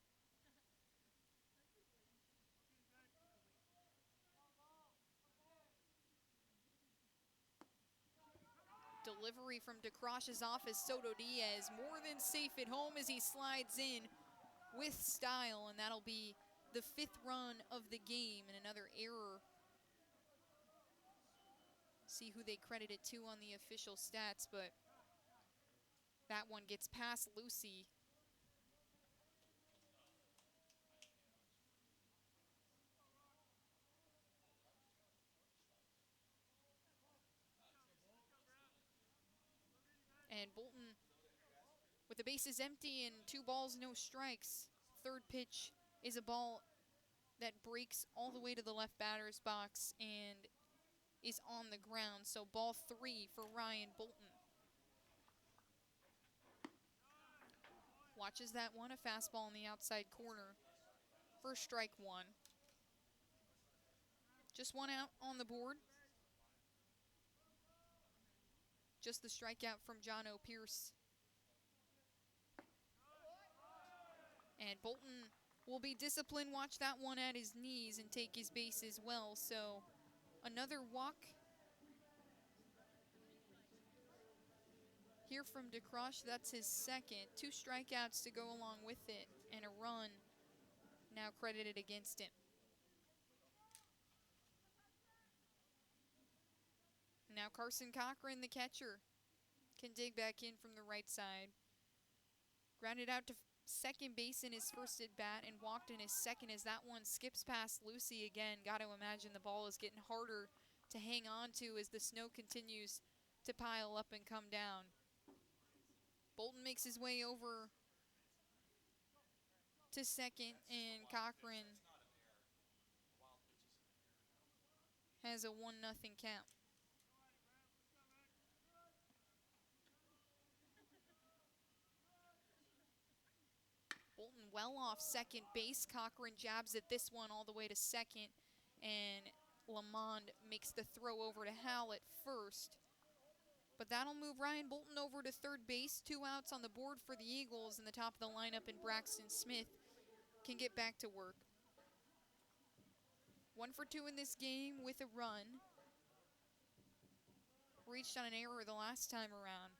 Delivery from DeCrosh's office. Soto Diaz more than safe at home as he slides in with style, and that'll be the 5th run of the game, and another error. See who they credit it to on the official stats, but that one gets past Lucy. And Bolton, with the bases empty and 2 balls, no strikes. Third pitch is a ball that breaks all the way to the left batter's box and is on the ground. So ball 3 for Ryan Bolton. Watches that one, a fastball in the outside corner for strike 1. Just 1 out on the board. Just the strikeout from John O. Pierce. And Bolton will be disciplined. Watch that one at his knees and take his base as well. So another walk here from DeCrosh. That's his second. 2 strikeouts to go along with it, and a run now credited against him. Now Carson Cochran, the catcher, can dig back in from the right side. Grounded out to second base in his first at-bat and walked in his second as that one skips past Lucy again. Got to imagine the ball is getting harder to hang on to as the snow continues to pile up and come down. Bolton makes his way over to second, and Cochran has a 1-0 count. Bolton well off second base. Cochran jabs at this one all the way to second, and Lamond makes the throw over to Hal at first. But that'll move Ryan Bolton over to third base. 2 outs on the board for the Eagles, and the top of the lineup in Braxton Smith can get back to work. 1 for 2 in this game with a run. Reached on an error the last time around.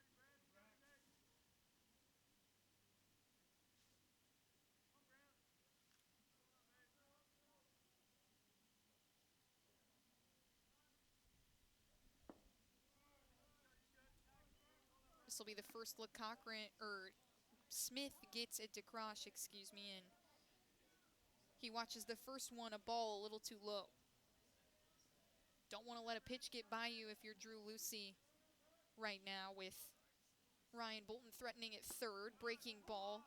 This will be the first look Smith gets at DeCrosh, and he watches the first one, a ball a little too low. Don't want to let a pitch get by you if you're Drew Lucy right now, with Ryan Bolton threatening at third. Breaking ball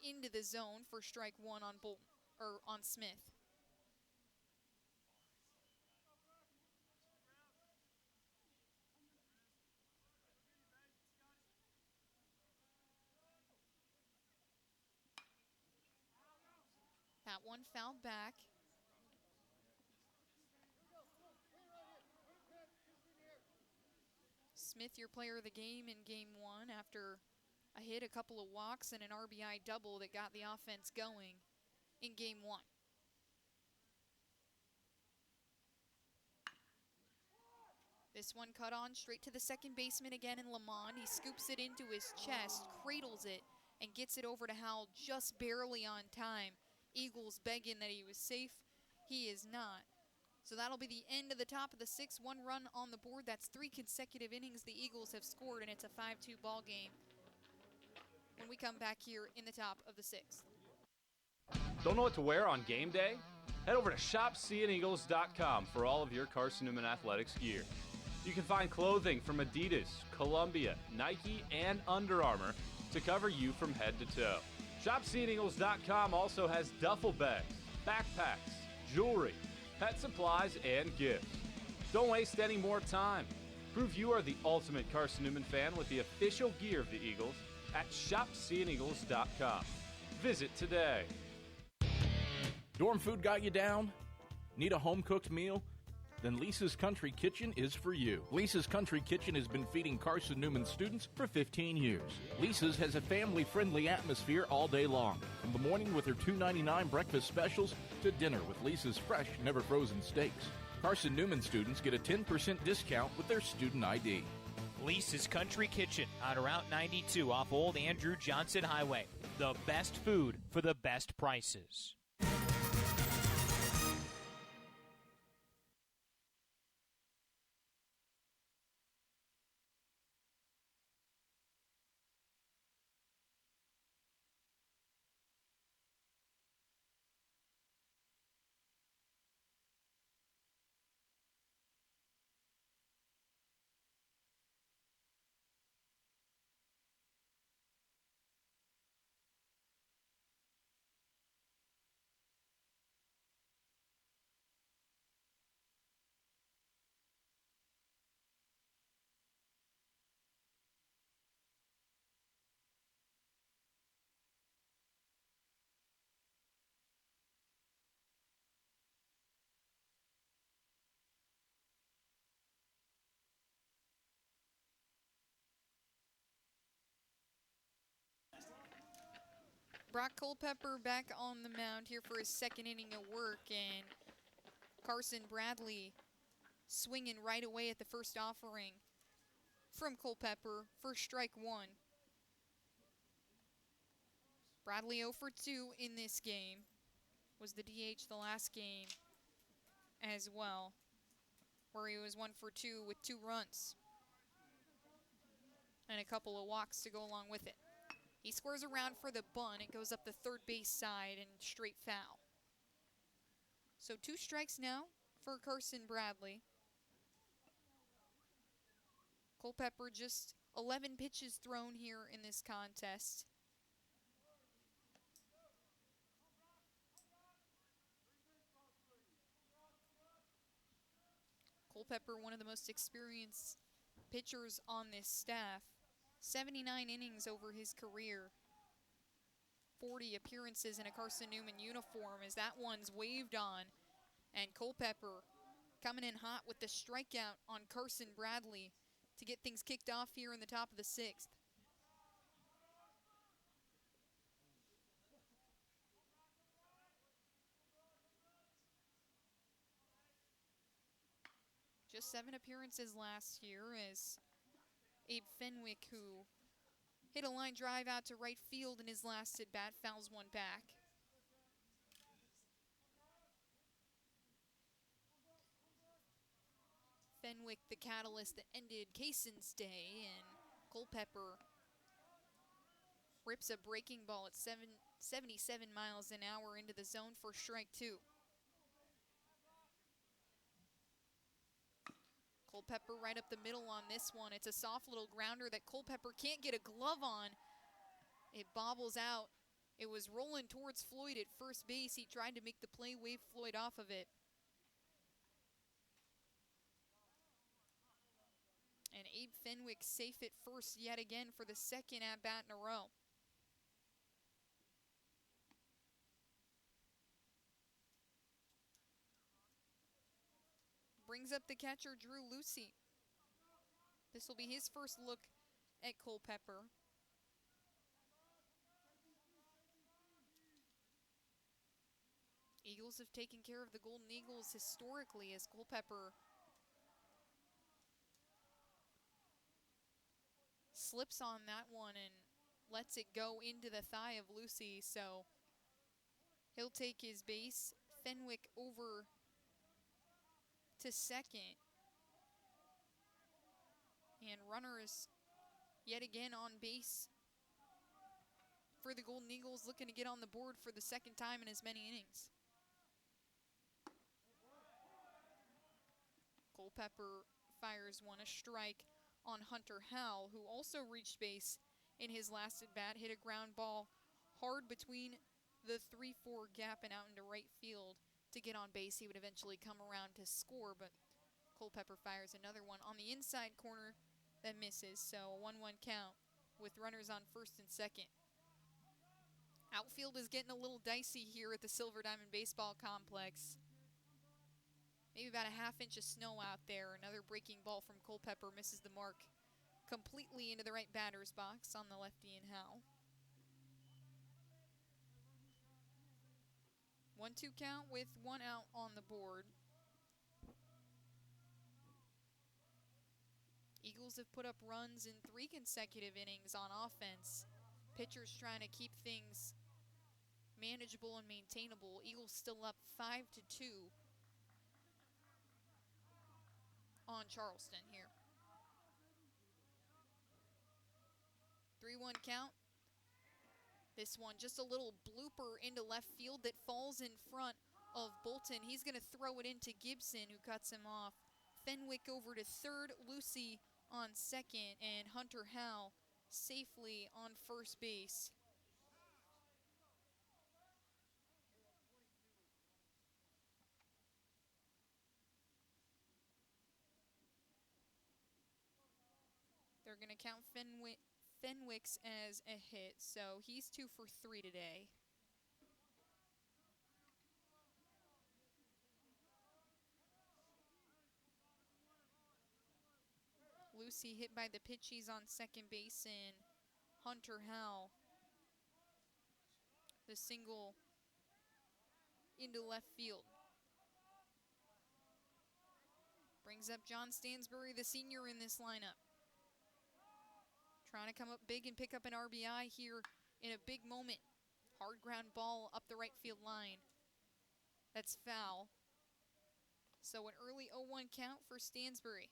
into the zone for strike 1 on Bolton, or on Smith. That one fouled back. Smith, your player of the game in game one after a hit, a couple of walks, and an RBI double that got the offense going in game one. This one cut on straight to the second baseman again in Lamont. He scoops it into his chest, cradles it, and gets it over to Howell just barely on time. Eagles begging that he was safe. He is not. So that'll be the end of the top of the sixth. One run on the board. That's 3 consecutive innings the Eagles have scored, and it's a 5-2 ball game when we come back here in the top of the sixth. Don't know what to wear on game day? Head over to shopseeandeagles.com for all of your Carson-Newman Athletics gear. You can find clothing from Adidas, Columbia, Nike, and Under Armour to cover you from head to toe. ShopSeeAndEagles.com also has duffel bags, backpacks, jewelry, pet supplies, and gifts. Don't waste any more time. Prove you are the ultimate Carson-Newman fan with the official gear of the Eagles at ShopSeeAndEagles.com. Visit today. Dorm food got you down? Need a home-cooked meal? Then Lisa's Country Kitchen is for you. Lisa's Country Kitchen has been feeding Carson-Newman students for 15 years. Lisa's has a family-friendly atmosphere all day long, from the morning with her $2.99 breakfast specials to dinner with Lisa's fresh, never-frozen steaks. Carson-Newman students get a 10% discount with their student ID. Lisa's Country Kitchen on Route 92 off Old Andrew Johnson Highway. The best food for the best prices. Brock Culpepper back on the mound here for his second inning of work, and Carson Bradley swinging right away at the first offering from Culpepper for strike one. Bradley 0 for 2 in this game. Was the DH the last game as well, where he was 1 for 2 with 2 runs and a couple of walks to go along with it. He squares around for the bunt. It goes up the third base side and straight foul. So 2 strikes now for Carson Bradley. Culpepper just 11 pitches thrown here in this contest. Culpepper, one of the most experienced pitchers on this staff. 79 innings over his career. 40 appearances in a Carson-Newman uniform as that one's waved on. And Culpepper coming in hot with the strikeout on Carson Bradley to get things kicked off here in the top of the sixth. Just 7 appearances last year as Abe Fenwick, who hit a line drive out to right field in his last at-bat, fouls one back. Fenwick, the catalyst that ended Kayson's day, and Culpepper rips a breaking ball at 77 miles an hour into the zone for strike 2. Culpepper right up the middle on this one. It's a soft little grounder that Culpepper can't get a glove on. It bobbles out. It was rolling towards Floyd at first base. He tried to make the play, wave Floyd off of it. And Abe Fenwick safe at first yet again for the second at-bat in a row. brings up the catcher, Drew Lucy. This will be his first look at Culpeper. Eagles have taken care of the Golden Eagles historically, as Culpeper slips on that one and lets it go into the thigh of Lucy. So he'll take his base. Fenwick over to second. And runners yet again on base for the Golden Eagles, looking to get on the board for the second time in as many innings. Culpeper fires one, a strike on Hunter Howell, who also reached base in his last at-bat, hit a ground ball hard between the 3-4 gap and out into right field to get on base. He would eventually come around to score, but Culpeper fires another one on the inside corner that misses, so a 1-1 count with runners on first and second. Outfield is getting a little dicey here at the Silver Diamond Baseball Complex. Maybe about a half-inch of snow out there. Another breaking ball from Culpeper misses the mark completely into the right batter's box on the lefty and Howell. 1-2 count with one out on the board. Eagles have put up runs in 3 consecutive innings on offense. Pitchers trying to keep things manageable and maintainable. Eagles still up 5-2 on Charleston here. 3-1 count. This one just a little blooper into left field that falls in front of Bolton. He's going to throw it into Gibson, who cuts him off. Fenwick over to third, Lucy on second, and Hunter Howell safely on first base. They're going to count Fenwick's as a hit, so he's 2 for 3 today. Lucy hit by the pitch. He's on second base, and Hunter Howell, the single into left field. Brings up John Stansbury, the senior in this lineup. Trying to come up big and pick up an RBI here in a big moment. Hard ground ball up the right field line. That's foul. So an early 0-1 count for Stansbury.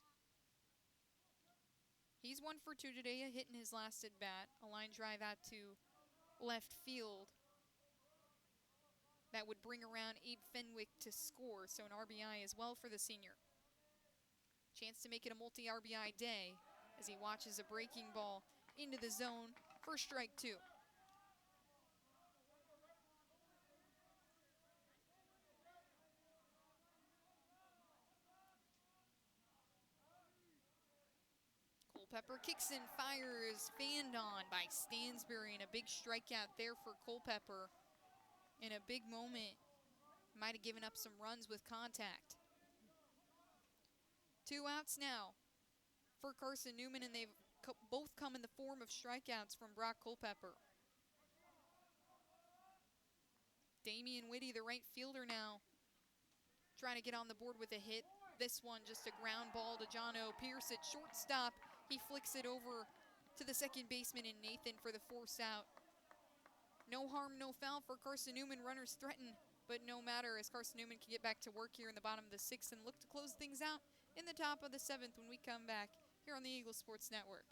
He's 1 for 2 today, a hit in his last at bat. A line drive out to left field. That would bring around Abe Fenwick to score, so an RBI as well for the senior. Chance to make it a multi-RBI day as he watches a breaking ball into the zone for strike 2. Culpeper kicks and fires, fanned on by Stansbury, and a big strikeout there for Culpeper. In a big moment, might have given up some runs with contact. 2 outs now for Carson-Newman, and they've both come in the form of strikeouts from Brock Culpeper. Damian Whitty, the right fielder now, trying to get on the board with a hit. This one just a ground ball to John O. Pierce at shortstop. He flicks it over to the second baseman in Nathan for the force out. No harm, no foul for Carson-Newman. Runners threaten, but no matter, as Carson-Newman can get back to work here in the bottom of the 6th and look to close things out in the top of the 7th when we come back here on the Eagle Sports Network.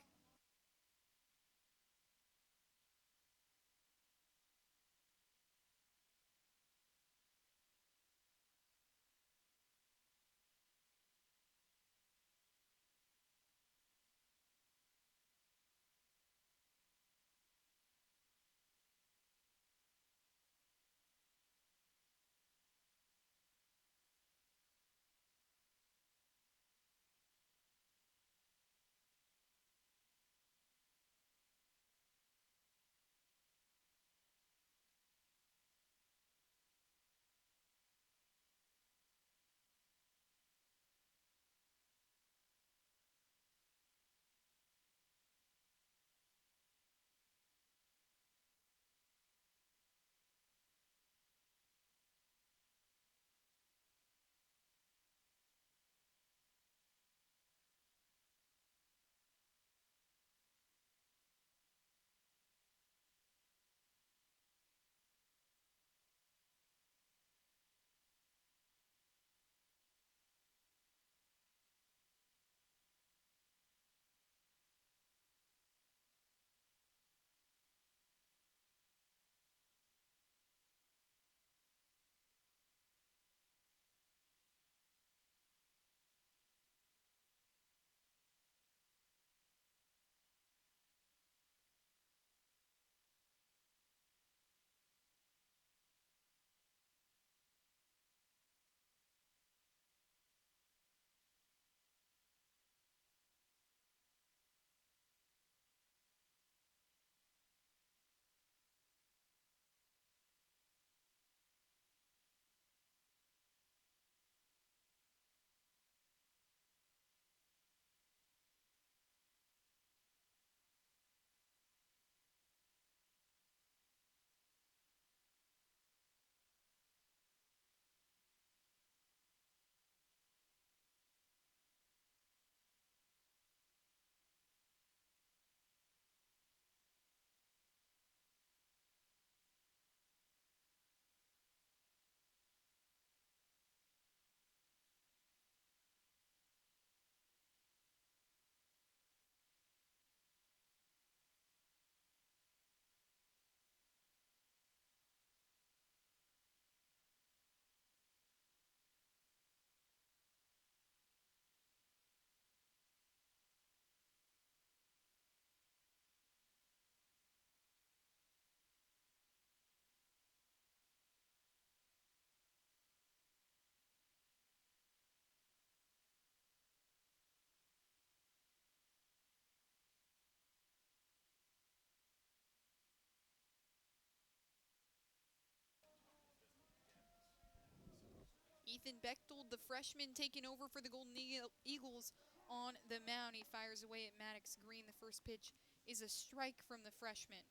Ethan Bechtold, the freshman, taking over for the Golden Eagles on the mound. He fires away at Maddox Green. The first pitch is a strike from the freshman.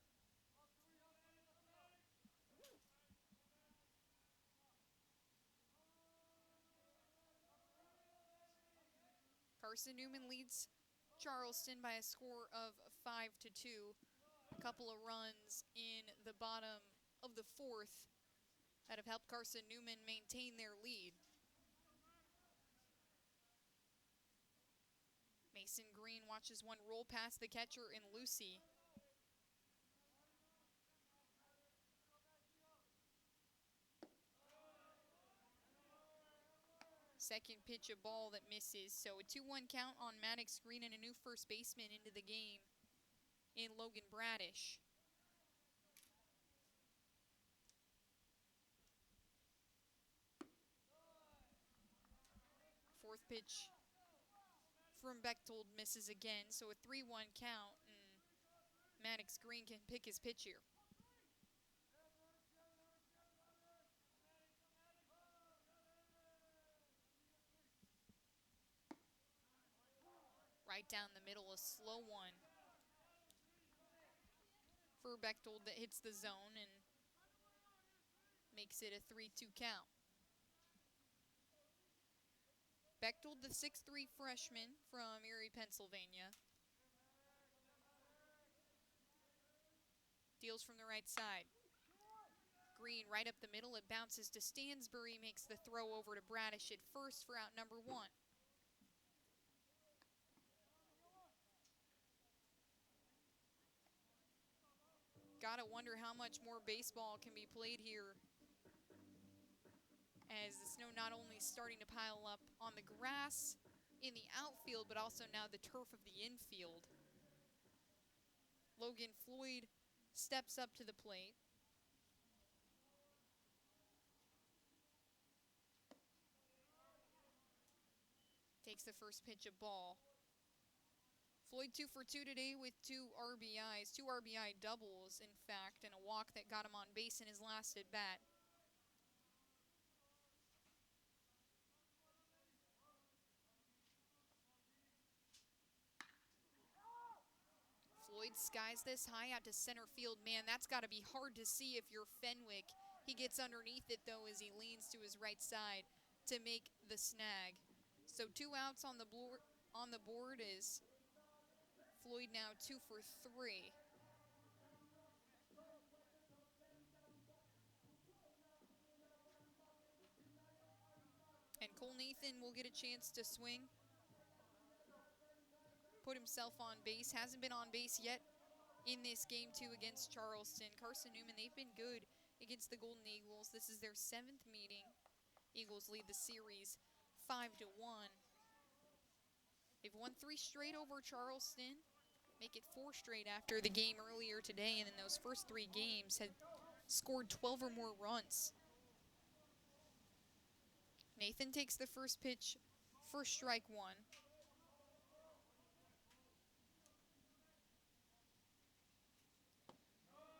Carson-Newman leads Charleston by a score of 5-2. A couple of runs in the bottom of the fourth that have helped Carson-Newman maintain their lead. Mason Green watches one roll past the catcher in Lucy. Second pitch, a ball that misses. So a 2-1 count on Maddox Green and a new first baseman into the game in Logan Bradish. Fourth pitch from Bechtold misses again. So a 3-1 count, and Maddox Green can pick his pitch here. Right down the middle, a slow one for Bechtold that hits the zone and makes it a 3-2 count. Bechtold, the 6'3" freshman from Erie, Pennsylvania. Deals from the right side. Green right up the middle. It bounces to Stansbury, makes the throw over to Bradish at first for out number 1. Gotta wonder how much more baseball can be played here, as the snow not only starting to pile up on the grass in the outfield, but also now the turf of the infield. Logan Floyd steps up to the plate. Takes the first pitch, a ball. Floyd 2 for 2 today with 2 RBIs, 2 RBI doubles, in fact, and a walk that got him on base in his last at bat. Floyd skies this high out to center field. Man, that's got to be hard to see if you're Fenwick. He gets underneath it, though, as he leans to his right side to make the snag. So 2 outs on the board is Floyd now 2 for 3. And Cole Nathan will get a chance to swing. Put himself on base. Hasn't been on base yet in this game 2 against Charleston. Carson-Newman, they've been good against the Golden Eagles. This is their 7th meeting. Eagles lead the series 5-1. They've won 3 straight over Charleston. Make it 4 straight after the game earlier today, and in those first 3 games had scored 12 or more runs. Nathan takes the first pitch for strike 1.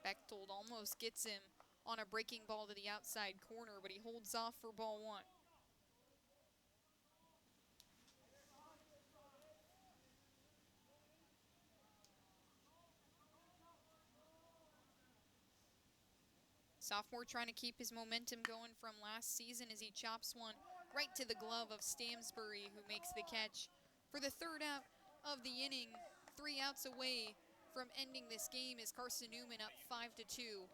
Bechtold almost gets him on a breaking ball to the outside corner, but he holds off for ball 1. Sophomore trying to keep his momentum going from last season as he chops one right to the glove of Stansbury, who makes the catch for the 3rd out of the inning. 3 outs away from ending this game is Carson-Newman up 5-2.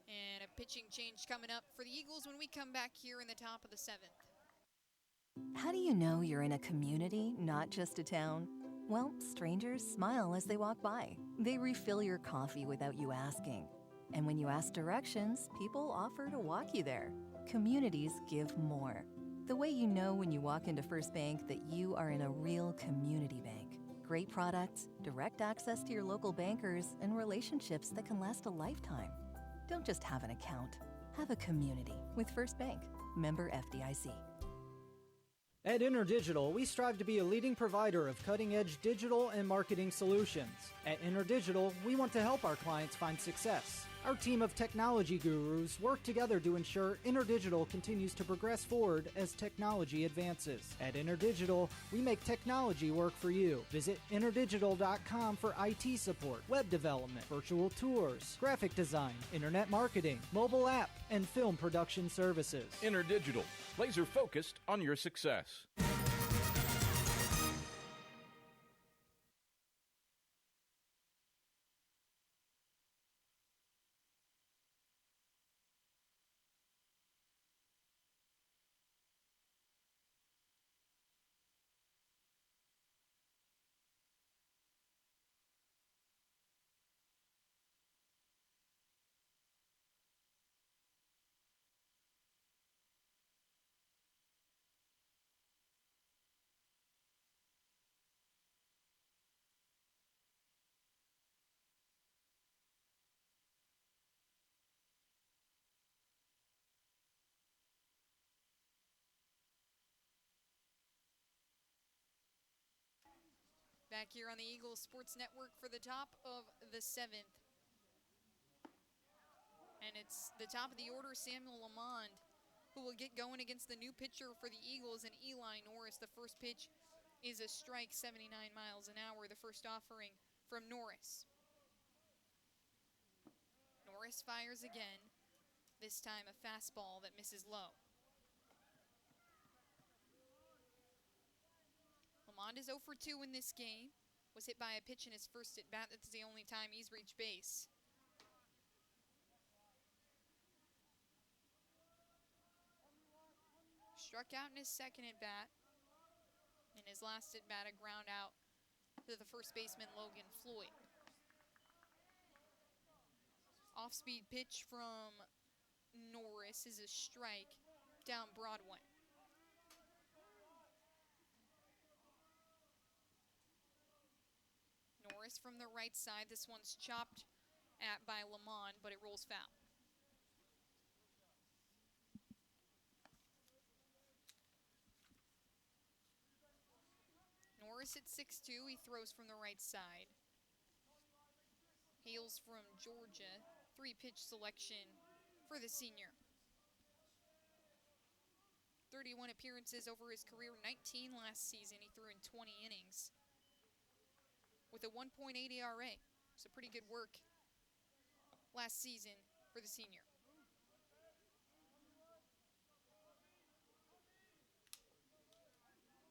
And a pitching change coming up for the Eagles when we come back here in the top of the 7th. How do you know you're in a community, not just a town? Well, strangers smile as they walk by. They refill your coffee without you asking. And when you ask directions, people offer to walk you there. Communities give more. The way you know when you walk into First Bank that you are in a real community bank. Great products, direct access to your local bankers, and relationships that can last a lifetime. Don't just have an account. Have a community with First Bank. Member FDIC. At InterDigital, we strive to be a leading provider of cutting-edge digital and marketing solutions. At InterDigital, we want to help our clients find success. Our team of technology gurus work together to ensure InterDigital continues to progress forward as technology advances. At InterDigital, we make technology work for you. Visit interdigital.com for IT support, web development, virtual tours, graphic design, internet marketing, mobile app, and film production services. InterDigital, laser focused on your success. Back here on the Eagles Sports Network for the top of the 7th. And it's the top of the order, Samuel Lamond, who will get going against the new pitcher for the Eagles, and Eli Norris. The first pitch is a strike, 79 miles an hour, the first offering from Norris. Norris fires again, this time a fastball that misses low. Lamond is 0 for 2 in this game. Was hit by a pitch in his first at bat. That's the only time he's reached base. Struck out in his second at bat. In his last at bat, a ground out to the first baseman, Logan Floyd. Off-speed pitch from Norris is a strike down Broadway. Norris from the right side. This one's chopped at by Lamond, but it rolls foul. Norris at 6'2", he throws from the right side. Hails from Georgia, 3-pitch selection for the senior. 31 appearances over his career, 19 last season. He threw in 20 innings with a 1.8 ERA. So pretty good work last season for the senior.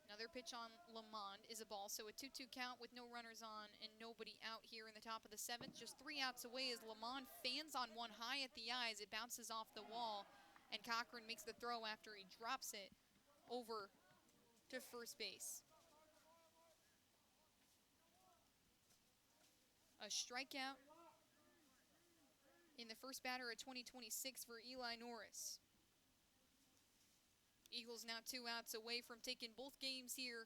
Another pitch on Lamond is a ball, so a 2-2 count with no runners on and nobody out here in the top of the 7th. Just 3 outs away as Lamond fans on one high at the eyes. It bounces off the wall, and Cochran makes the throw after he drops it over to first base. A strikeout in the first batter of 2026 for Eli Norris. Eagles now 2 outs away from taking both games here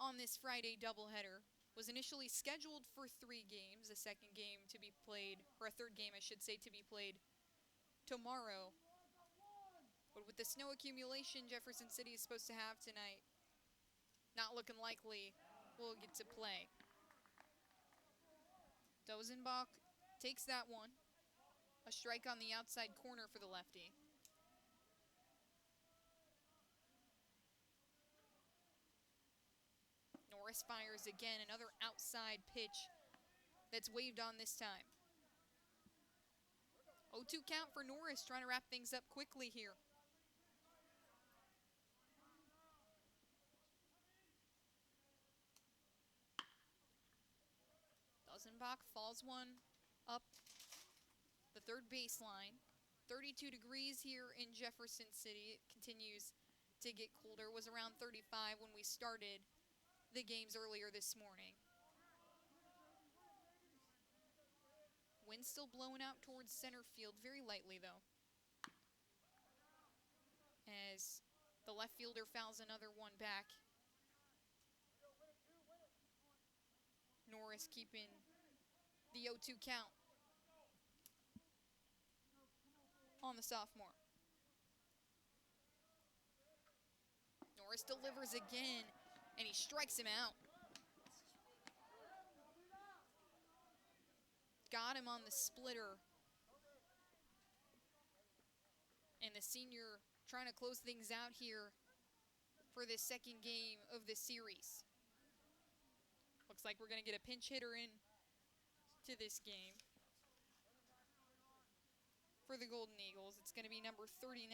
on this Friday doubleheader. Was initially scheduled for 3 games, a second game to be played, or a third game I should say, to be played tomorrow. But with the snow accumulation Jefferson City is supposed to have tonight, not looking likely we'll get to play. Dozenbach takes that one. A strike on the outside corner for the lefty. Norris fires again, another outside pitch that's waved on this time. 0-2 count for Norris, trying to wrap things up quickly here. Dozenbach falls one up the third baseline. 32 degrees here in Jefferson City. It continues to get colder. It was around 35 when we started the games earlier this morning. Wind still blowing out towards center field, very lightly though. As the left fielder fouls another one back. Norris keeping the 0-2 count on the sophomore. Norris delivers again, and he strikes him out. got him on the splitter. And the senior trying to close things out here for this second game of the series. Looks like we're going to get a pinch hitter in to this game. For the Golden Eagles, it's going to be number 39.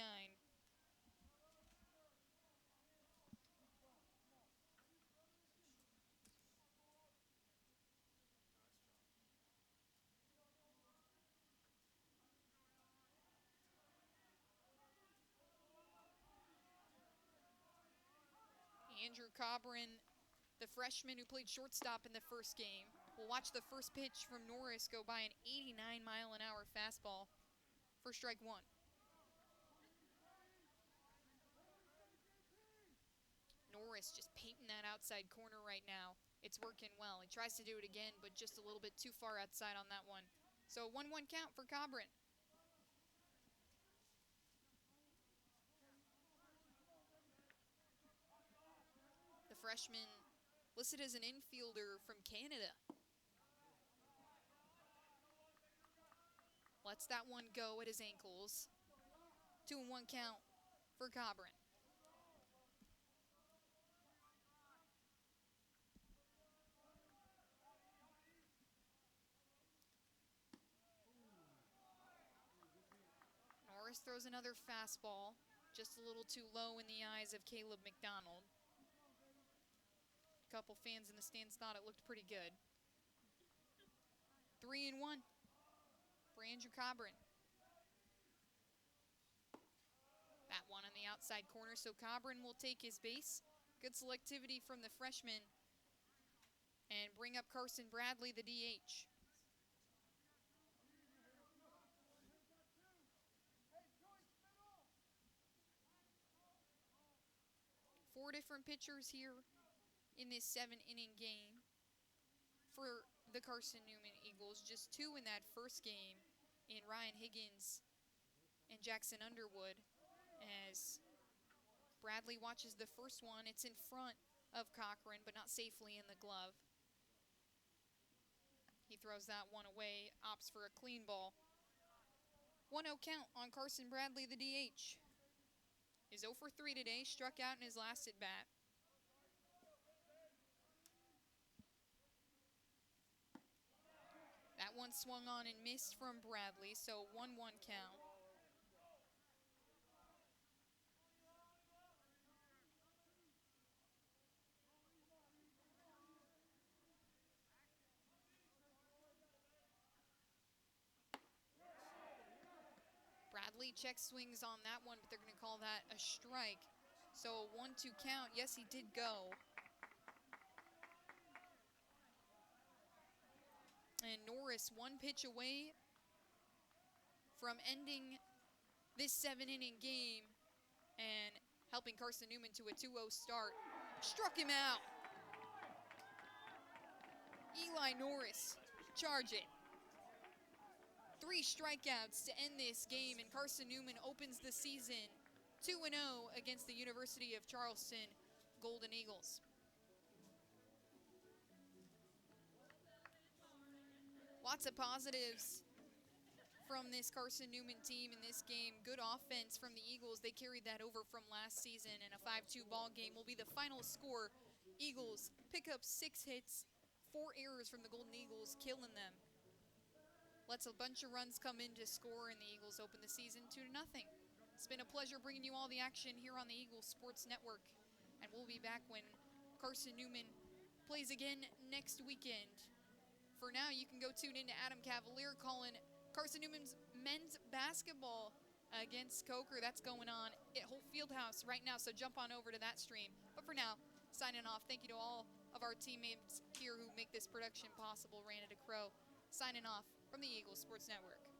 Andrew Cobran, the freshman who played shortstop in the first game. We'll watch the first pitch from Norris go by an 89-mile-an-hour fastball for strike one. Norris just painting that outside corner right now. It's working well. He tries to do it again, but just a little bit too far outside on that one. So 1-1 count for Cobran. The freshman listed as an infielder from Canada. Lets that one go at his ankles. 2-1 count for Cobran. Norris throws another fastball, just a little too low in the eyes of Caleb McDonald. A couple fans in the stands thought it looked pretty good. 3-1 for Andrew Cobran. That one on the outside corner, so Cobran will take his base. Good selectivity from the freshman. And bring up Carson Bradley, the DH. Four different pitchers here in this 7-inning game for the Carson-Newman Eagles. Just two in that first game in Ryan Higgins and Jackson Underwood. As Bradley watches the first one, it's in front of Cochran, but not safely in the glove. He throws that one away, opts for a clean ball. 1-0 count on Carson Bradley, the DH. Is 0 for 3 today, struck out in his last at-bat. That one swung on and missed from Bradley, so 1-1 count. Bradley check swings on that one, but they're going to call that a strike. So a 1-2 count. Yes, he did go. And Norris one pitch away from ending this 7-inning game and helping Carson-Newman to a 2-0 start. Struck him out. Eli Norris, charge it. 3 strikeouts to end this game, and Carson-Newman opens the season 2-0 against the University of Charleston Golden Eagles. Lots of positives from this Carson-Newman team in this game. Good offense from the Eagles. They carried that over from last season, and a 5-2 ball game will be the final score. Eagles pick up 6 hits, 4 errors from the Golden Eagles, killing them. Lets a bunch of runs come in to score, and the Eagles open the season 2-0. It's been a pleasure bringing you all the action here on the Eagles Sports Network, and we'll be back when Carson-Newman plays again next weekend. For now, you can go tune in to Adam Cavalier calling Carson-Newman's men's basketball against Coker. That's going on at Holt Fieldhouse right now, so jump on over to that stream. But for now, signing off. Thank you to all of our teammates here who make this production possible. Rana DeCrow signing off from the Eagles Sports Network.